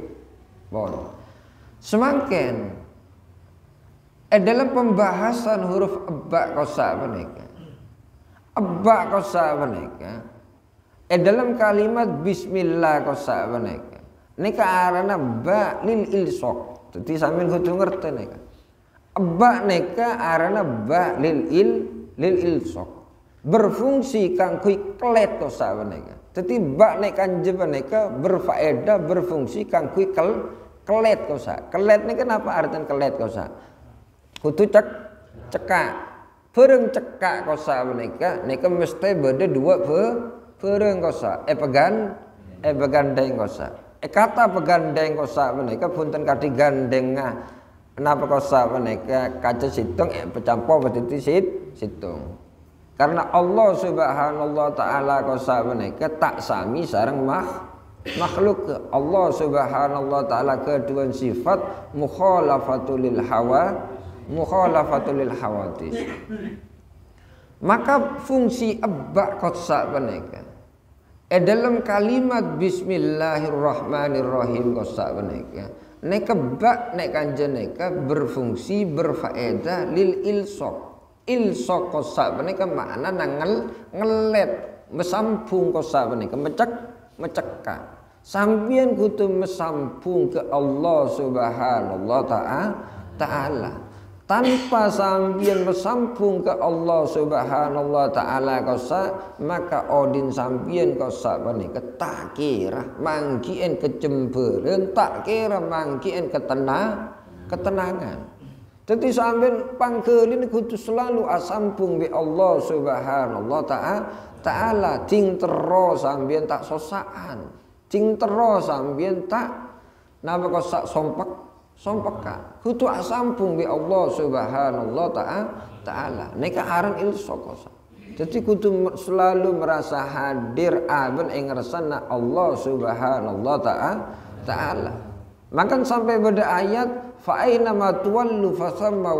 Bon. Semakin dalam pembahasan huruf abba kosa menika. Abba kosa menika. Dalam kalimat bismillah kosa menika. Nika arana ba lil ilsaq. Dadi sampeyan kudu ngerti nika. Ba nika arana ba lil ilsaq. Berfungsi kanggo kelet kosa menika. Dadi ba nek kanjeng menika berfaedah berfungsi kanggo kelet kosa. Kelet nika napa artian kelet kosa? Kudu cekak. Bareng cekak kosa menika mesti beda dua bareng kosa. Begandeng kosa. Kata pegandeng kosa menika punten kadi gandeng napa kosa menika kaca situng pecampo betiti situng. Karena Allah Subhanahu taala kosa menika tak sami sareng makhluk. Allah Subhanahu taala kedua sifat mukhalafatul hawadis. Maka fungsi abba kosa menika dalam kalimat bismillahirrahmanirrahim kosa menika neka ba nek kanjen neka berfungsi berfaedah lil ilsaq. Ilsaq kosa menika makna ngelet mesambung kosa menika mecekak. Sampeyan kudu mesambung ke Allah Subhanahu taala. Tanpa sambian bersambung ke Allah Subhanahu taala kosa, maka odin sambian kosa menika tak kira mangkien kecemburuan, tak kira mangkien ketenangan. Jadi sambian pangkelin kudu selalu asambung bi Allah Subhanahu taala. Ting tero sambian tak sosaan, ting tero sambian tak napa kosa sompeka kudu asampung bi Allah Subhanahu taala. Nika aran ilsaq kosa. Jadi kudu selalu merasa hadir aben ing ngersana Allah Subhanahu taala. Maka sampai pada ayat fa aina ma tuwallu fasamma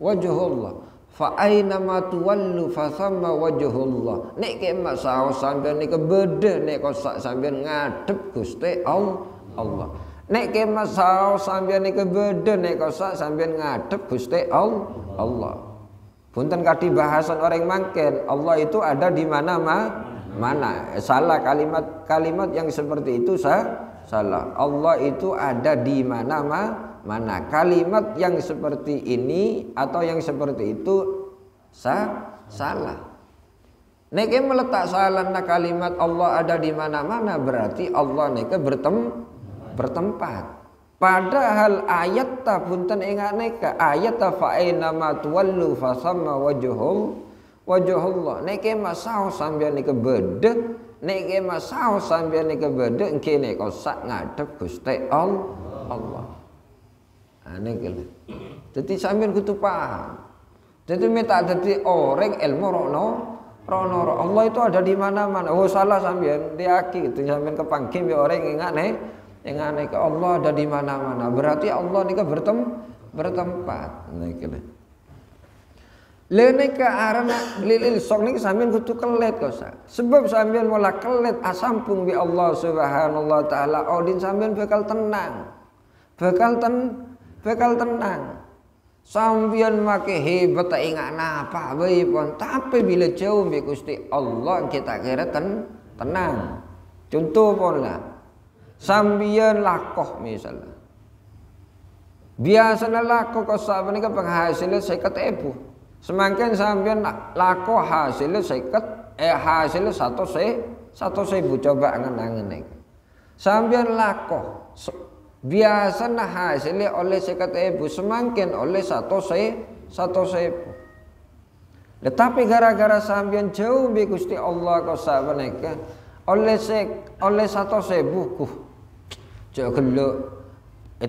wajhullah. Fa aina ma tuwallu fasamma wajhullah. Nek ke masalah sampeyan nika beda nek kosa sampeyan ngadep Gusti Allah. Nek ke masalah sampeyan nika beda nek kosa sampeyan ngadep Gusti Allah. Punten kadi bahasan orang mangken, Allah itu ada di mana? Salah kalimat yang seperti itu salah. Allah itu ada di mana? Kalimat yang seperti ini atau yang seperti itu salah. Nek meletak salah na kalimat Allah ada di mana-mana berarti Allah neka bertempat. Padahal ayat ta punten ingat neka ayat ta fa aina ma tuwallu fasamma wajhullah. Nek masau sampeyan neka bedhe, nek masau sampeyan neka bedhe engke nek sak ngadep Gusti Allah. Niki lho. Dadi sampeyan kudu paham. Dadi meta dadi orang ilmu rono Allah itu ada di mana-mana. Oh salah sampeyan diaki itu sampeyan kepanggih ya orang ingat nek Allah ada di mana-mana. Berarti Allah nika bertempat. Niki lho. Lha nika arana lil sok niki sampeyan kudu kelet kosa. Sebab sampeyan mulai kelet asampung bi Allah Subhanahu taala, odin sampeyan bakal tenang. Bakal tenang. Sampeyan make hebat tak ingat napa bae pun, tapi bila jauh bi Gusti Allah kita kira tenang. Contoh pun lah. Sampeyan lakoh misalnya. Biasanya lakoh kosa menika penghasilnya 50.000. Semakin sampeyan lakoh hasilnya 50 hasilnya 100.000 coba angen-angen nek. Sampeyan lakoh biasanya hasilnya oleh 50.000 semakin oleh 100.000. Tetapi gara-gara sampeyan jauh bi Gusti Allah kosa menika oleh 100.000 jauh geluk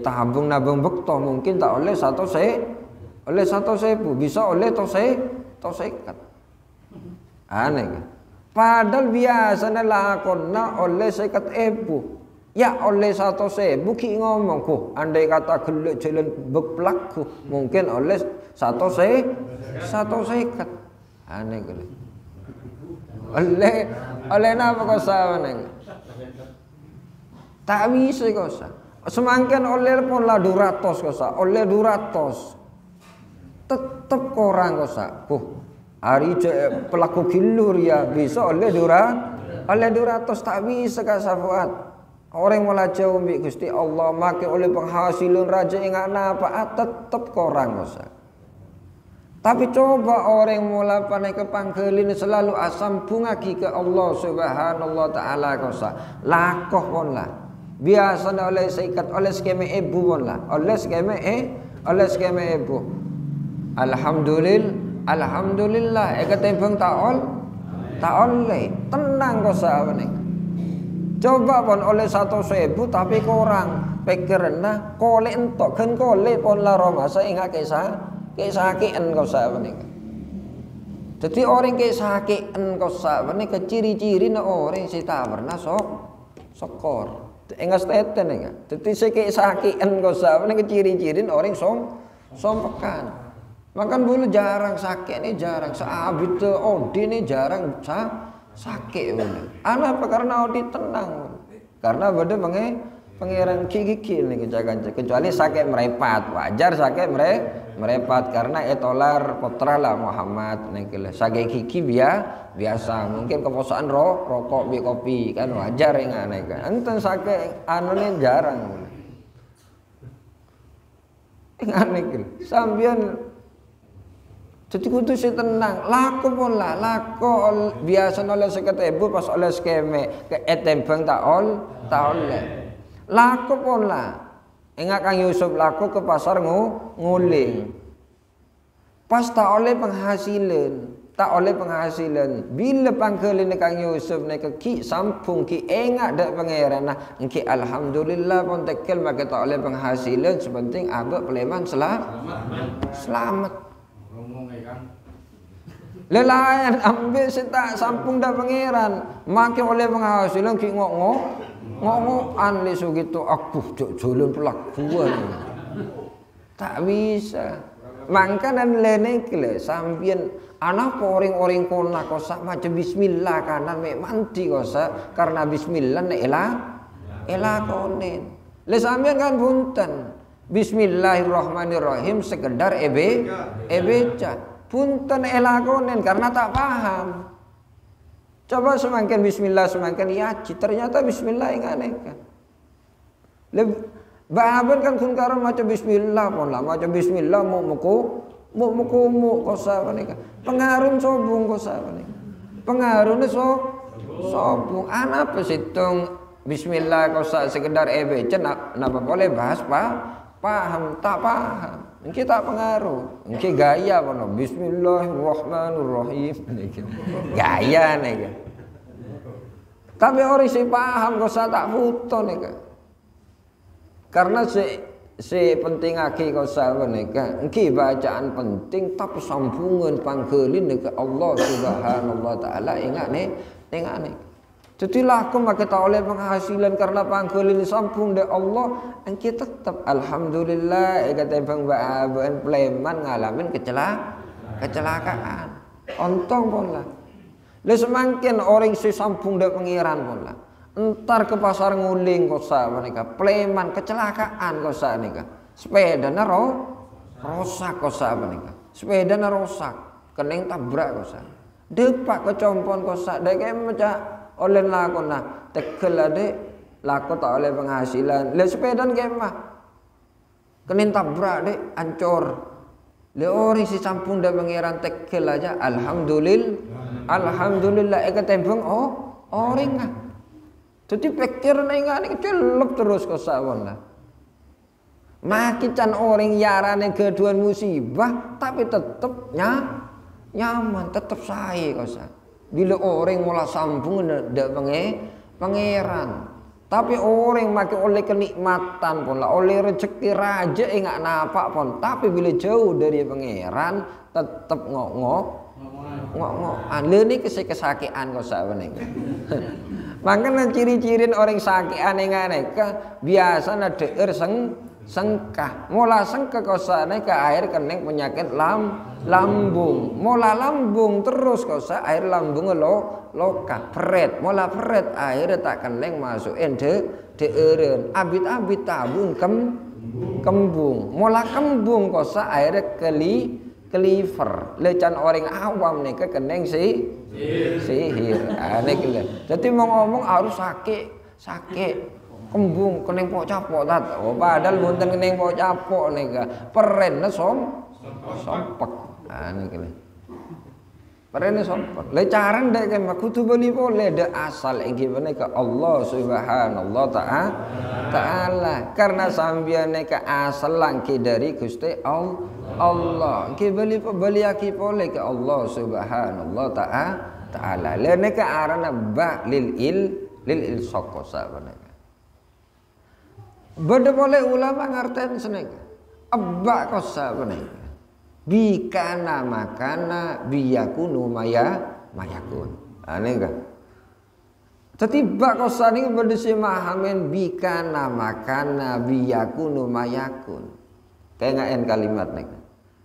tabung nabung bekto mungkin tak oleh 100.000 oleh 100.000, bisa oleh tosekat. Aneh kan? Padahal biasanya lakonna oleh 50.000. Ya oleh 100.000 ki ngomong ku, andai kata gelek jalan beplak ku, mungkin oleh 100.000. Aneh kan? Oleh napa kau sawane? Tak bisa kau sa. Semangkin oleh pun lah 200 kau sa, oleh 200. Tetep korang kau sa. Hari pelaku kilur ya bisa oleh 200 tak bisa kak Safuat. Orang malah jauh bi Gusti Allah make oleh penghasilan raja ingat napa tetep korang kau sa. Tapi coba orang mula panai ke pangkelin selalu asam bungaki ke Allah Subhanahu taala kau sa. Lakoh pun lah. Biasanya oleh seikat oleh skema ibu pun lah. Oleh skema ibu. Alhamdulillah tembang taol le tenang kau sa ni. Coba pun oleh 100.000 tapi korang pikirna kole entok kan kole pun la romasa ingat kesakian kau sa ni. Jadi orang kesakian kau sa ni ciri-ciri na orang si tawarna sokor. Ingat steten enggak. Jadi kesakian kau sa ni ciri-ciri orang sompekan. Makan bulu jarang sakit ni jarang, saabit odi ni jarang sakit bulu. Apa karena odi tenang. Karena benda pangeran kiki ni kecuali sakit merepat, wajar sakit merepat karena etolar putra lah Muhammad ni kele. Sakit kiki biasa, mungkin keposaan rokok bi kopi kan wajar yang aneh kan. Enten sakit ni jarang. Aneh kele. Sambian jadi kudu si tenang, laku pun lah, laku biasa oleh 50.000 pas oleh skeme ke tembang taol le. Laku pun lah, ingat Kang Yusuf laku ke pasar nguling. Pas tak oleh penghasilan, bila pangkelin Kang Yusuf ni ke ki sampung ki ingat dak pangeran nah, ki alhamdulillah pun tekel maka tak oleh penghasilan, sepenting abak peleman selamat. Lelayan ambil setak sampung dah pangeran make oleh penghasilan ki ngok-ngokan lesu gitu aku jolon pelakuan tak bisa mangkanan lene kile sambian anak orang kona kosak macam bismillah kanan mek manti kosak karena bismillah nek ela konen le sambian kan punten bismillahirrahmanirrahim sekedar ebeca punten elakonen karena tak paham. Coba semakin bismillah semakin yaci ternyata bismillah yang aneh kan. Bahaban kan kun karon macam bismillah pun lah macam bismillah mu kosa kan. Pengarun sobung kosa kan. Pengarune sobung apa situng bismillah kosa sekedar ebeca napa boleh bahas paham tak paham. Kita pengaruh, kita gaya mana? Bismillahirrahmanirrahim. Gaya nih kan. Tapi orang si paham kau tak butuh nih kan. Karena si penting aki kau sahabat nih kan. Ki bacaan penting tapi sambungan pangkelin ke Allah Subhanahu taala ingat nih. Jadi laku maka tak oleh penghasilan karena pangkelin sampung dari Allah dan kita tetap alhamdulillah kata bang bahan pleman ngalamin kecelakaan ontong pun lah. Le semakin orang si sampung dari pengiran pun lah. Entar ke pasar nguling kosa mereka pleman kecelakaan kosa mereka sepeda rosak kosa mereka sepeda rosak kening tabrak kosa depak kecompon kosa dek macam oleh lakon nah tekel ade lakon tak oleh penghasilan le sepedan kemah kenin tabrak dek ancor le ori si sampung dah pangeran tekel aja alhamdulillah tembang orang ah jadi pikir nengan ni celup terus kosawan lah makin orang yarane keduan musibah tapi tetap nyaman tetap saya kosa. Bila orang mula sambung dak pangeran Tapi orang makin oleh kenikmatan pun lah, oleh rezeki raja enggak napak pun. Tapi bila jauh dari pangeran tetap ngok-ngok. Lha niki kesakian kok sak meniki. Makanya ciri-cirin orang sakian yang aneka biasanya deer sengkah. Mula sengkah kosane ke air kening penyakit lambung. Mula lambung terus kosa air lambung loka peret. Mula peret air tak kening masukin deeren. Abit-abit tabung kembung. Mula kembung kosa air keliver. Lecan orang awam nih ke kening sihir. Aneh gitu. Jadi mau ngomong harus sakit. Kembung kening pok capok tat. Oh padahal bunten kening pok capok nika. Perene sompek. Ane kene. Perene sompek. Le caran dek kan kudu beli boleh de asal inggih menika Allah Subhanahu taala. Karena sambian nika asal langki dari Gusti Allah. Inggih beli aki boleh ke Allah Subhanahu taala. Le nika arana ba lil ilsaq sabana. Beda boleh ulama ngarten senek. Abba kosa benek. Bikana makana biyakunu mayakun. Aneh enggak? Tetiba kosa ni beda semahamen bikana makana biyakunu mayakun. Kayak kalimat nek.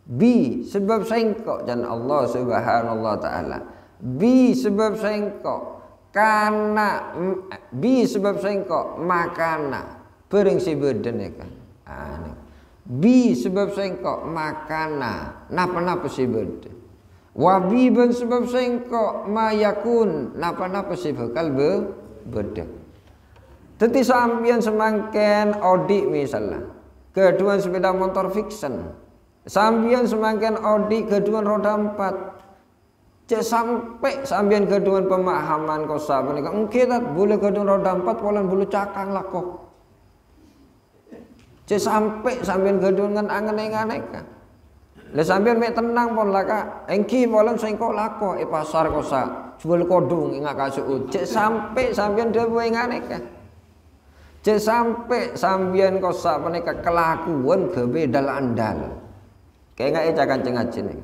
Bi sebab sengkok dan Allah Subhanahu taala. Bi sebab sengkok kana bi sebab sengkok makana Bering si beden ya kan. Bi sebab sengkok makana napa-napa si beden. Wabi ben sebab sengkok mayakun napa-napa si bakal beden. Teti sampian semangken odi misalnya. Kedua sepeda motor fiction. Sampian semangken odi kedua roda 4. Cek sampai sampian kedua pemahaman kosa menika engke tat boleh kedua roda 4 polan bulu cakang lah kok. Cek sampai sampean gedun kan angen-angen ka. Lah sampean mek tenang pon lah Kak. Engki polen sengko lako pasar kosa. Jual kodung ingat kasuk. Cek sampai sampean dewe ngane ka. Cek sampai sampean kosa menika kelakuan gebedal andal. Kayak enggak cakan cengajin.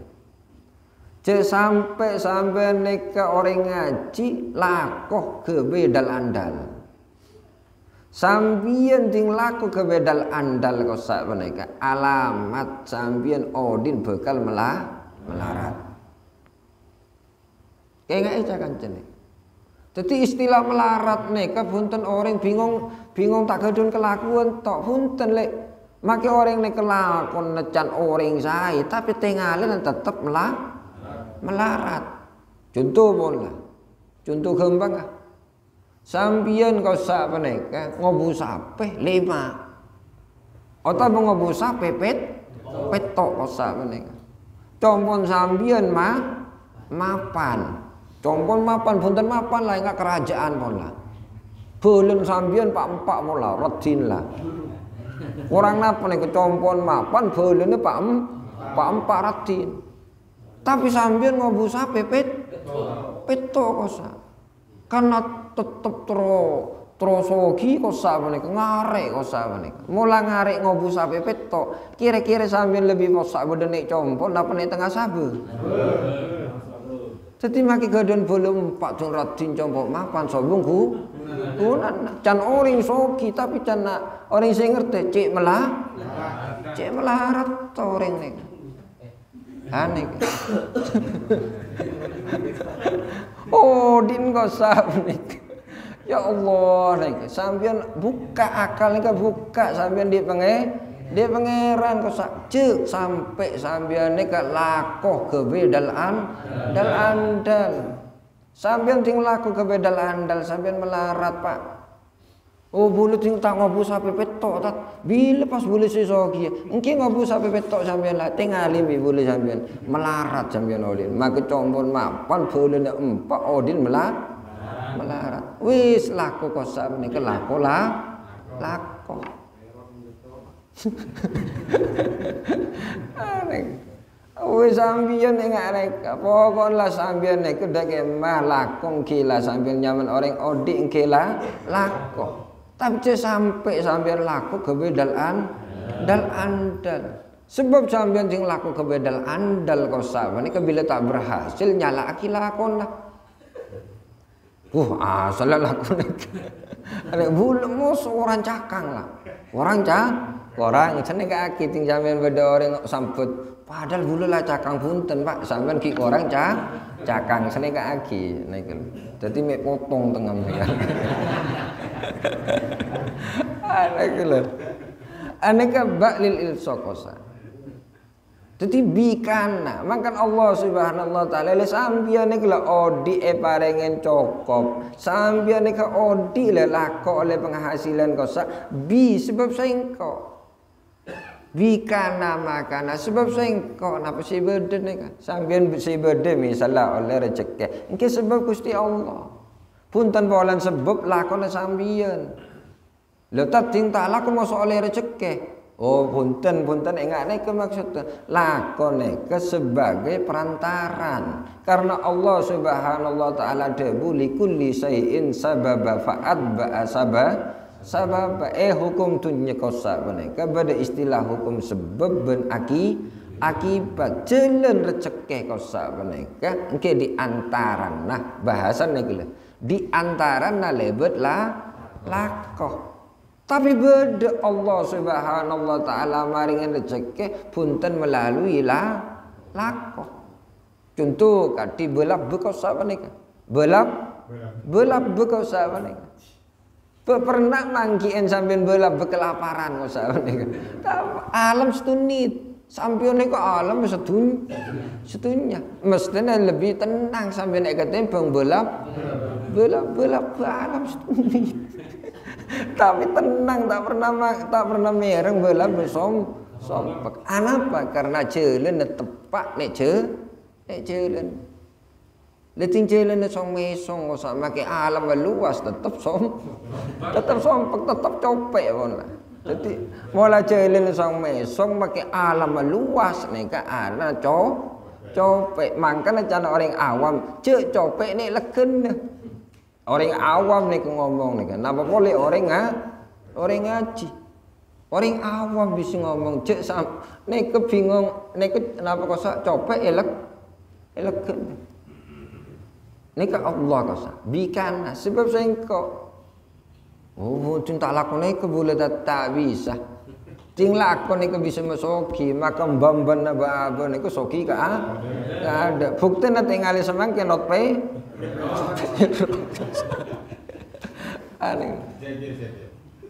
Cek sampai sampean nika orang ngaji lakoh gebedal andal. Sambian ting laku kebedal andal kosak menika alamat sambian odin bekal melarat. Kayak nggak kan cene. Jadi istilah melarat neka punten orang bingung tak gedun kelakuan tok punten lek. Maki orang nek kelakon necan orang saya tapi tengalen tetap melarat. Contoh bola. Contoh gembang ah. Sampian kau sak menika ngobu sape 5. Ota ngobu sape petok kau sak menika. Compon sampian mapan. Compon mapan punten mapan lah enggak kerajaan pun lah. Belen sampian pak empak mola redin lah. Orang napa nek compon mapan belene pak empak redin. Tapi sampian ngobu sape petok kau sak. Karena tetep trosogi kosa menika ngarek kosa menika. Mula ngarek ngobu sapi petok. Kira-kira sambil lebih kosa bedenik compon apa nek tengah sabe. Jadi maki gadon belum pak jong radin compon mapan sobung kunan. Can orang sogi tapi can orang sing ngerti cek melarat orang nek. Aneh. Oh din kosa menika. Ya Allah, nek sampeyan buka akal nika buka sampeyan di pangeran kok cek sampai sampeyan nika lakoh kebedal andal. Sampeyan ting laku kebedal andal sampeyan melarat, Pak. Oh bulu ting tak ngobu sapi petok tat. Bila pas bulu sesogi, engki ngobu sapi petok sampeyan lah tingali bulu sampeyan melarat sampeyan odin. Maka compon mapan bulune empak odin melarat. Wis laku kosa menika laku. Wis sambian enggak pokoknya sambian nek dek mah lakung kila sambil nyaman orang odi kila laku. Tapi sampai sampean laku gawe dal andal. Sebab sampean sing laku gawe dal andal kok sabane bila tak berhasil nyalaki lakon lah. Asal lakon iki. Ada bulu orang cakang lah. Orang seneng kaki ting sampean beda orang sambut. Padahal bulu lah cakang punten Pak. Sampean ki orang cakang seneng kaki. Nah iku. Dadi mek potong tengah mereka. Ana lho. Aneka ba'lil ilsokosa. Jadi bikana, makan Allah Subhanahu wa taala le sambiane kala odi parengen cokop. Sambiane ka odi le lako oleh penghasilan kosa bi sebab saengko. Bikana makana sebab saengko napa si bede nika. Sambian si bede misalnya oleh rezeki. Engke sebab Gusti Allah. Punten bolan sebab lakone sambian. Lha tak ting tak laku mosok oleh rezeki. Oh punten ingat ke maksudnya lakone ke sebagai perantaran karena Allah Subhanahu wa taala debu likulli syai'in sababa fa'atba'a sababa hukum tunnya kosa mereka pada istilah hukum sebab ben akibat jalan rezeki kosa mereka engke di antaran nah bahasan iki di antaran lebet lakoh. Tapi beda Allah Subhanahu wa taala maringan rezeki punten melalui lako. Contoh kati belap bekos apa nika? Belap bekos apa nika? Pernah mangkien sampean belap bekelaparan kos apa nika? Alam setunit. Sampai nika alam setunya. Mestinya lebih tenang sampai nek ketimbang belap alam setunit. Tapi tenang tak pernah mereng belap sompek. Anapa? Karena jalan tepak nek jalan. Leting jalan song mesong sama ke alam luas tetap sompek, tetap copek lah. Jadi mula jalan song mesong make alam luas nek ka ana copek. Makanya cara orang awam copek nek legen. Orang awam nih ngomong nih kan, apa boleh orang ngaji, orang awam bisa ngomong cek sam, nih kebingung, nih kenapa kosa copek elek, nih ke Allah kosa, bikana sebab saya kok, cinta lakon nih boleh tak bisa, ting lakon nih bisa masoki, maka bamban naba nih soki ka ada, bukti nanti ngali semangkin not pay.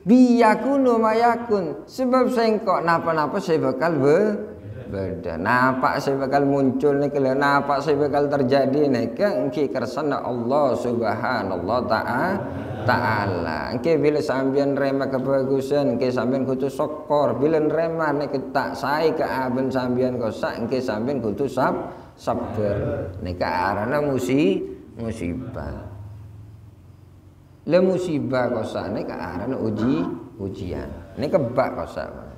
Biyakunu mayakun sebab sengkok napa-napa saya bakal beda napa saya bakal muncul nih kalau napa saya bakal terjadi nih kan engke kersana Allah Subhanahu taala engke bila sambian rema kebagusan engke sambian kudu syukur bila rema nek tak sae ke aben sambian kosak engke sambian kudu sabar nek arana musibah. Le musibah kosane ke arana ujian. Ini kebak kosane.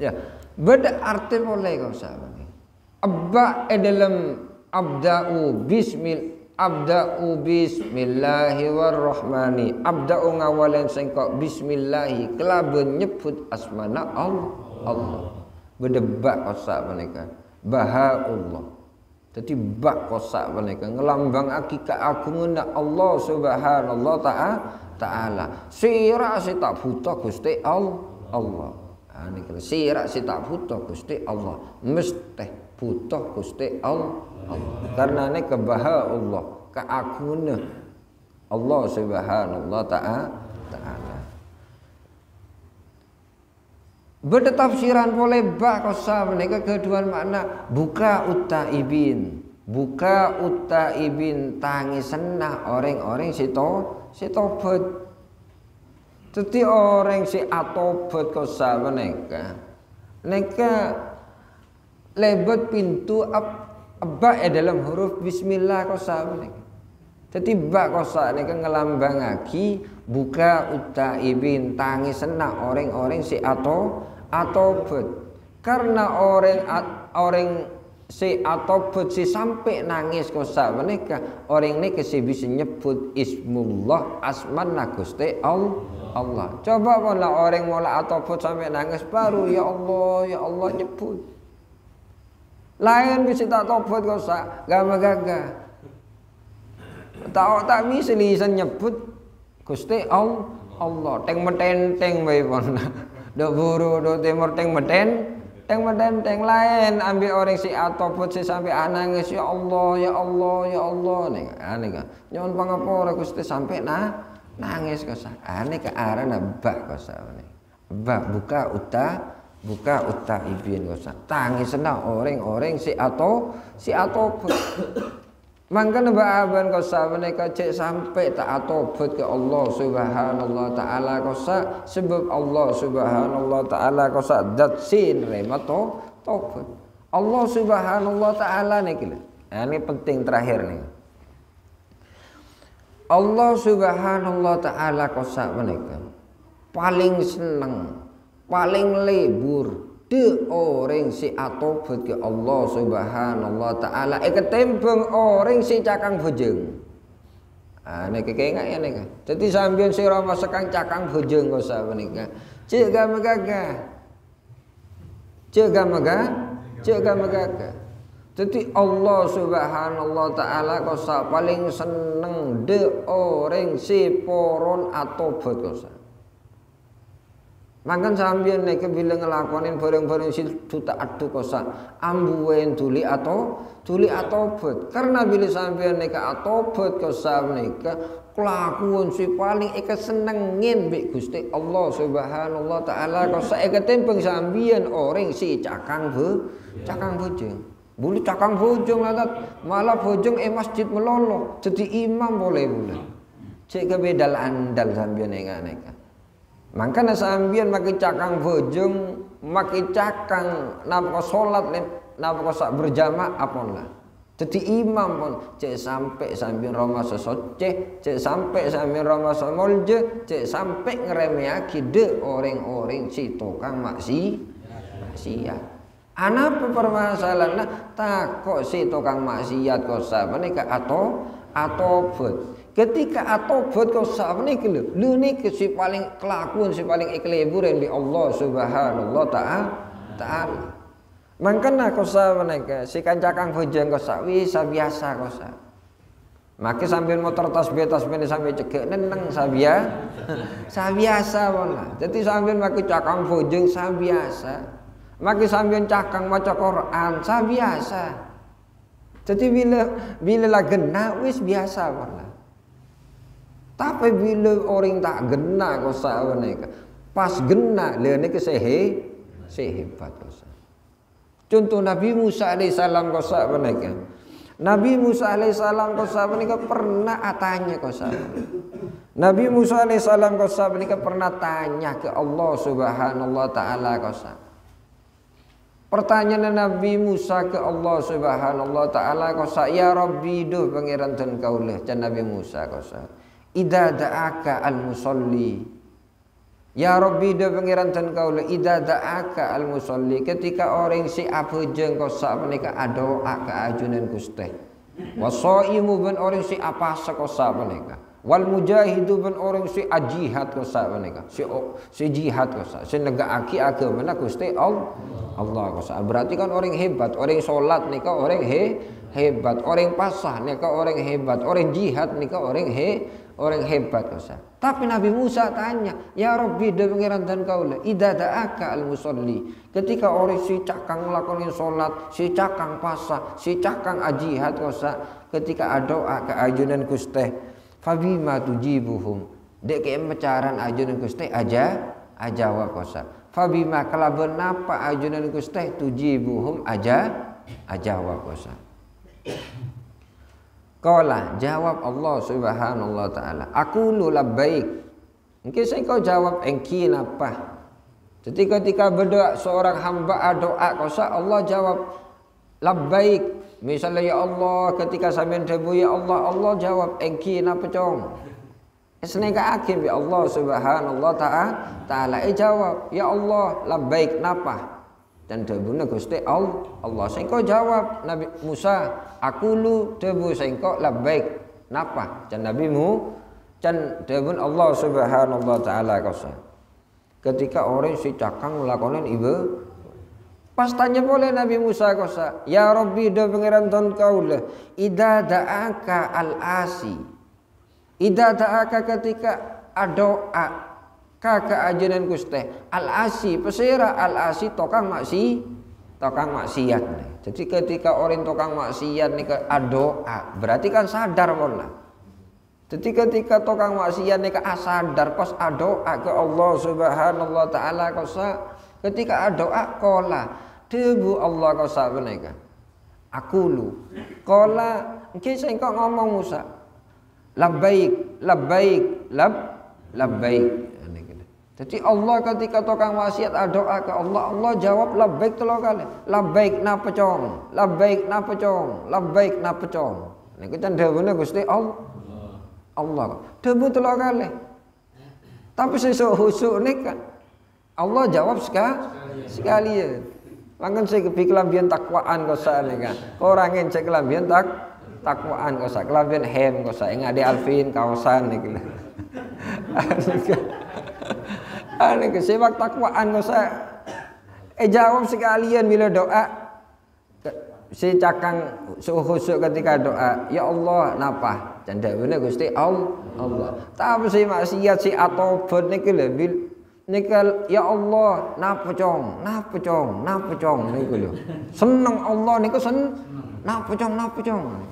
Ya, beda arti boleh kosane. Abba dalam abda'u bismillahirrahmani. Abda'u ngawalen sengkok bismillahi kelaben nyebut asmana Allah. Beda bak kosane kan. Bahaullah. Jadi bak kosak mereka ngelambang akika agungan Allah Subhanahu taala. Sirak si tak butuh Gusti Allah. Ini kalau sirak si tak butuh Gusti Allah, mesti butuh Gusti Allah. Karena ini kebaha Allah, keagungan Allah Subhanahu taala. Beda tafsiran boleh bak kosa mereka kedua makna buka utaibin tangis senah orang-orang si tobat. Jadi orang si atobat kosa mereka lebet pintu abba dalam huruf bismillah kosa mereka. Jadi bak kosa mereka ngelambang lagi buka utaibin tangis senah orang-orang si atobat. Karena orang si atobut si sampai nangis kosa menika orang ini si bisa nyebut ismullah asman Gusti Allah. Coba kalau orang mulai atobut sampai nangis baru ya Allah nyebut. Lain bisa tak atobut kosa gama-gaga. Tak bisa lisan nyebut Gusti Allah. Teng metenteng bae pon. Do buru do timur teng meten. Teng lain ambil orang si atoput si sampai nangis ya Allah nih kan nyon pangapura Gusti sampai nangis kosa ke arana bak kosa bak buka uta ibin kosa tangis senang orang si atoput mangkana baaban kosa mereka cek sampai tak atobut ke Allah subhanallah ta'ala kosa sebab Allah subhanallah ta'ala kosa dat sin remato tobut Allah subhanallah ta'ala nih kira ini penting terakhir nih Allah subhanallah ta'ala kosa mereka paling senang paling lebur de orang si atobut ke Allah subhanallah ta'ala ketembeng orang si cakang bojeng nek kengak ya nek jadi sampeyan si rama sekang cakang bojeng kok sak menika cek gamaga jadi Allah subhanallah ta'ala kok sak paling seneng de orang si poron atobut kok sak makan sambil nek bila ngelakonin bareng-bareng si duta adu kosa ambuen tuli atobut karena bila sambil nek atobut kosa nek kelakuan si paling senengin bi Gusti Allah subhanallah ta'ala kosa tempeng sambian orang si cakang bojong boleh cakang bojong malah bojong masjid melolo jadi imam boleh cek kebedal andal sambian nek makanya sambian maki cakang bojong maki cakang napa salat napa sak berjamaah apalah jadi imam pun cek sampai sambian roma sesoceh cek sampai sambian roma semolje cek sampai ngeremeaki de orang-orang si tukang maksiat apa permasalahan takok si tukang maksiat kok sa menika atobut ketika atobut kau sah ni kelu, lu ni si paling kelakuan si paling ikleburan di Allah subhanallah ta'ala. Mangkana kau sah mereka si kancakang bojeng kau sah, wisa biasa kau sah. Maki sambil motor tasbih ni sambil cekek neneng sah biasa mana. Jadi sambil maki cakang bojeng sah biasa, maki sambil cakang maca Quran sah biasa. Jadi bila lah gena wis biasa mana. Tapi bila orang tak gena kau sah mereka, pas gena dia ni sehebat kau sah. Contoh Nabi Musa alaihissalam kau sah mereka. Nabi Musa alaihissalam kau sah mereka pernah tanya kau sah. Nabi Musa alaihissalam kau sah mereka pernah tanya ke Allah subhanallah ta'ala kau sah. Pertanyaan Nabi Musa ke Allah subhanallah ta'ala kau sah, ya Rabbi duh pangeran dan kaulah dan Nabi Musa kau sah. Idza da'aka al-musalli ya Rabbi da pangeran tan kaula idza da'aka al-musalli ketika orang si abojeng kau sak menika doa ke ajunan Gusti wasaimu ben orang si apa kau sak menika wal mujahidu ben orang si jihad kau sak menika si jihad kau sak si negaaki agama Gusti Allah kau sak berarti kan orang hebat orang salat nika orang hebat orang pasah nika orang hebat orang jihad nika orang hebat kau sah. Tapi Nabi Musa tanya, ya Rabbi da pangeran dan kaula, idza da'aka al-musalli. Ketika orang si cakang ngelakonin salat, si cakang pasah, si cakang jihad kau sah, ketika doa ke ajunan Gusti, fabima tujibuhum. Dek ke mecaran ajunan Gusti jawab kau sah. Fabima kalaban napa ajunan Gusti tujibuhum jawab kau sah. Qala jawab Allah subhanallah ta'ala aqulu labbaik mungkin saya kau jawab engki napa jadi ketika berdoa seorang hamba doa kosa Allah jawab labbaik misalnya ya Allah ketika sampean debu ya Allah jawab engki napa cong esneka akhir ya Allah subhanallah ta'ala jawab ya Allah labbaik napa dan debune Gusti Allah. Sengko jawab Nabi Musa, aqulu debu sengko labbaik. Napa? Can nabimu can debun Allah Subhanahu wa taala kosa. Ketika orang si cakang melakonan ibu pas tanya boleh Nabi Musa kosa, ya Rabbi do pangeran ton kaula, idza da'aka al-asi. Idza da'aka ketika doa ka ajenan Gusti, al-asi pesira al-asi tokang maksiat. Jadi ketika orang tokang maksiat nih doa, berarti kan sadar pola. Jadi ketika tokang maksiat nih sadar pas doa ke Allah Subhanahu wa taala kosa, ketika doa kola debu Allah kau sabeneka. Aku lu. Kola, engke sengko ngomong Musa. Labbaik, labbaik, labbaik. Jadi Allah ketika tokang maksiat doa ke Allah, Allah jawab labbaik 3 kali. Labbaik napa cong, labbaik napa cong, labbaik napa cong. Niku can dawuhne Gusti Allah. Debu 3 kali. Tapi sesuk husuk nika Allah jawab sekali ya. Langkan saya kepi kelambian takwaan kosa nih kan. Orangin saya kelambian takwaan kosa. Kelambian hem kosa. Yang ada Alvin kawasan nih kan. Ane ke sebab takwaan kosa. Jawab sekalian bila doa. Si cakang suhusuk ketika doa. Ya Allah napa? Canda bener Gusti Allah. Tapi si maksiat si atobat nih lebih. Nikal ya Allah napa cong niku lho. Seneng Allah niku napa cong.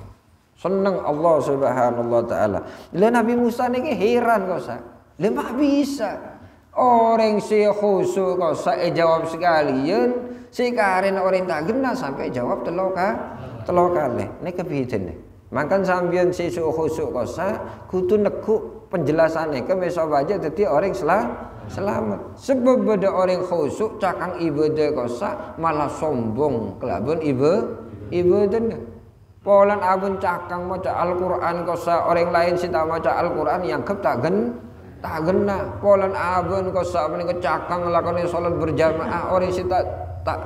Seneng Allah Subhanahu wa taala. Lah Nabi Musa niki heran kok sa. Lah mak bisa. Orang si khusyuk kok sa jawab sekalian, si karen orang tak genah sampai jawab 3 kali. Niki piten. Makan sambian si khusyuk kok sa kudu nekuk penjelasannya ke meso baca dadi orang selamat. Sebab beda orang khusyuk cakang ibadah kosa malah sombong kelaban ibadah. Polan abun cakang maca Al-Qur'an kosa orang lain sing tak maca Al-Qur'an yang tak genah. Polan abun kosa menika cakang lakone salat berjamaah orang sing tak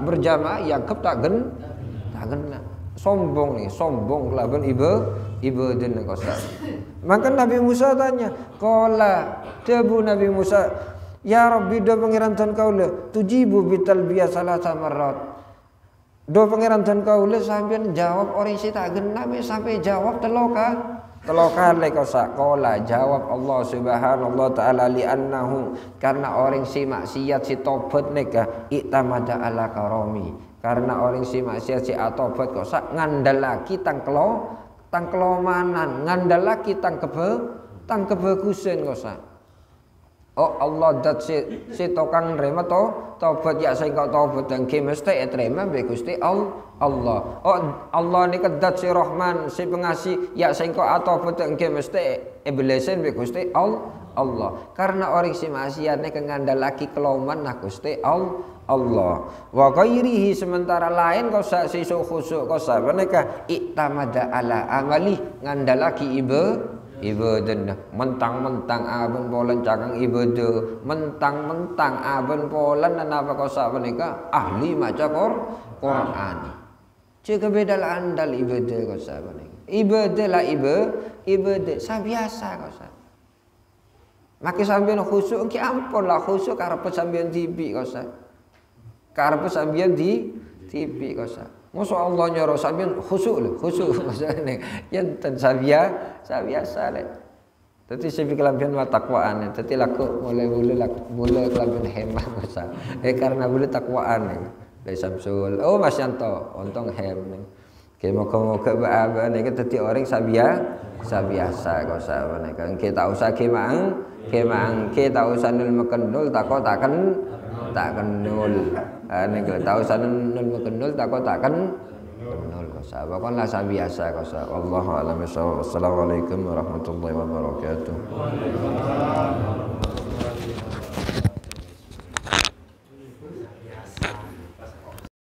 berjamaah yang tak genah. Sombong kelaban ibadah kosa. Maka Nabi Musa tanya, qala debu Nabi Musa, ya Rabbi do pangeran tan kaula tujibu bitalbiyah salasa marrat. Do pangeran tan kaula sampeyan jawab orang si tak genah sampai jawab 3 kali kosa. Qala jawab Allah Subhanahu wa taala li annahu karena orang si maksiat si tobat nika iktamada ala karami. Karena orang si maksiat si tobat kosa ngandalaki tangkelomanan, ngandalaki kebagusan kosa. Oh Allah dat si tokang nerima tobat ya sing kok tobat dan ki mesti terima be Gusti Allah. Oh Allah nika dat si Rahman si pengasih ya sing kok tobat dan ki mesti iblisin be Gusti Allah. Karena orang si maksiat nika ngandalaki keloman nah Gusti Allah. Wa ghairihi sementara lain kosa si khusyuk kosa mereka iktamada ala amali ngandalaki ibadah mentang-mentang abon polan cakang ibadah mentang-mentang abon polan napa kosa menika ahli maca Quran. Jika beda andal ibadah kosa menika ibadah lah ibadah sabiasa kosa. Maki sampeyan khusyuk ki ampun lah khusyuk karep sampeyan tipi kosa. Karep sampeyan di tipi kosa. Masa Allah nyuruh sampeyan khusyuk maksudnya yen sabiasa lek. Dadi sepi kelambian wa takwaan. Dadi laku mulai kelambian hemah kosa. Karena boleh takwaan. Dari Samsul. Oh Mas Yanto, untung hem. Ki moga-moga bae niki dadi orang sabiasa kosa menika. Kita usah kemang kita usah nul mekendul tak kenul. Nek tak usah nul mekendul tak kenul kosa. Pokoknya sabiasa kosa. Wallahu a'lam. Assalamualaikum warahmatullahi wabarakatuh.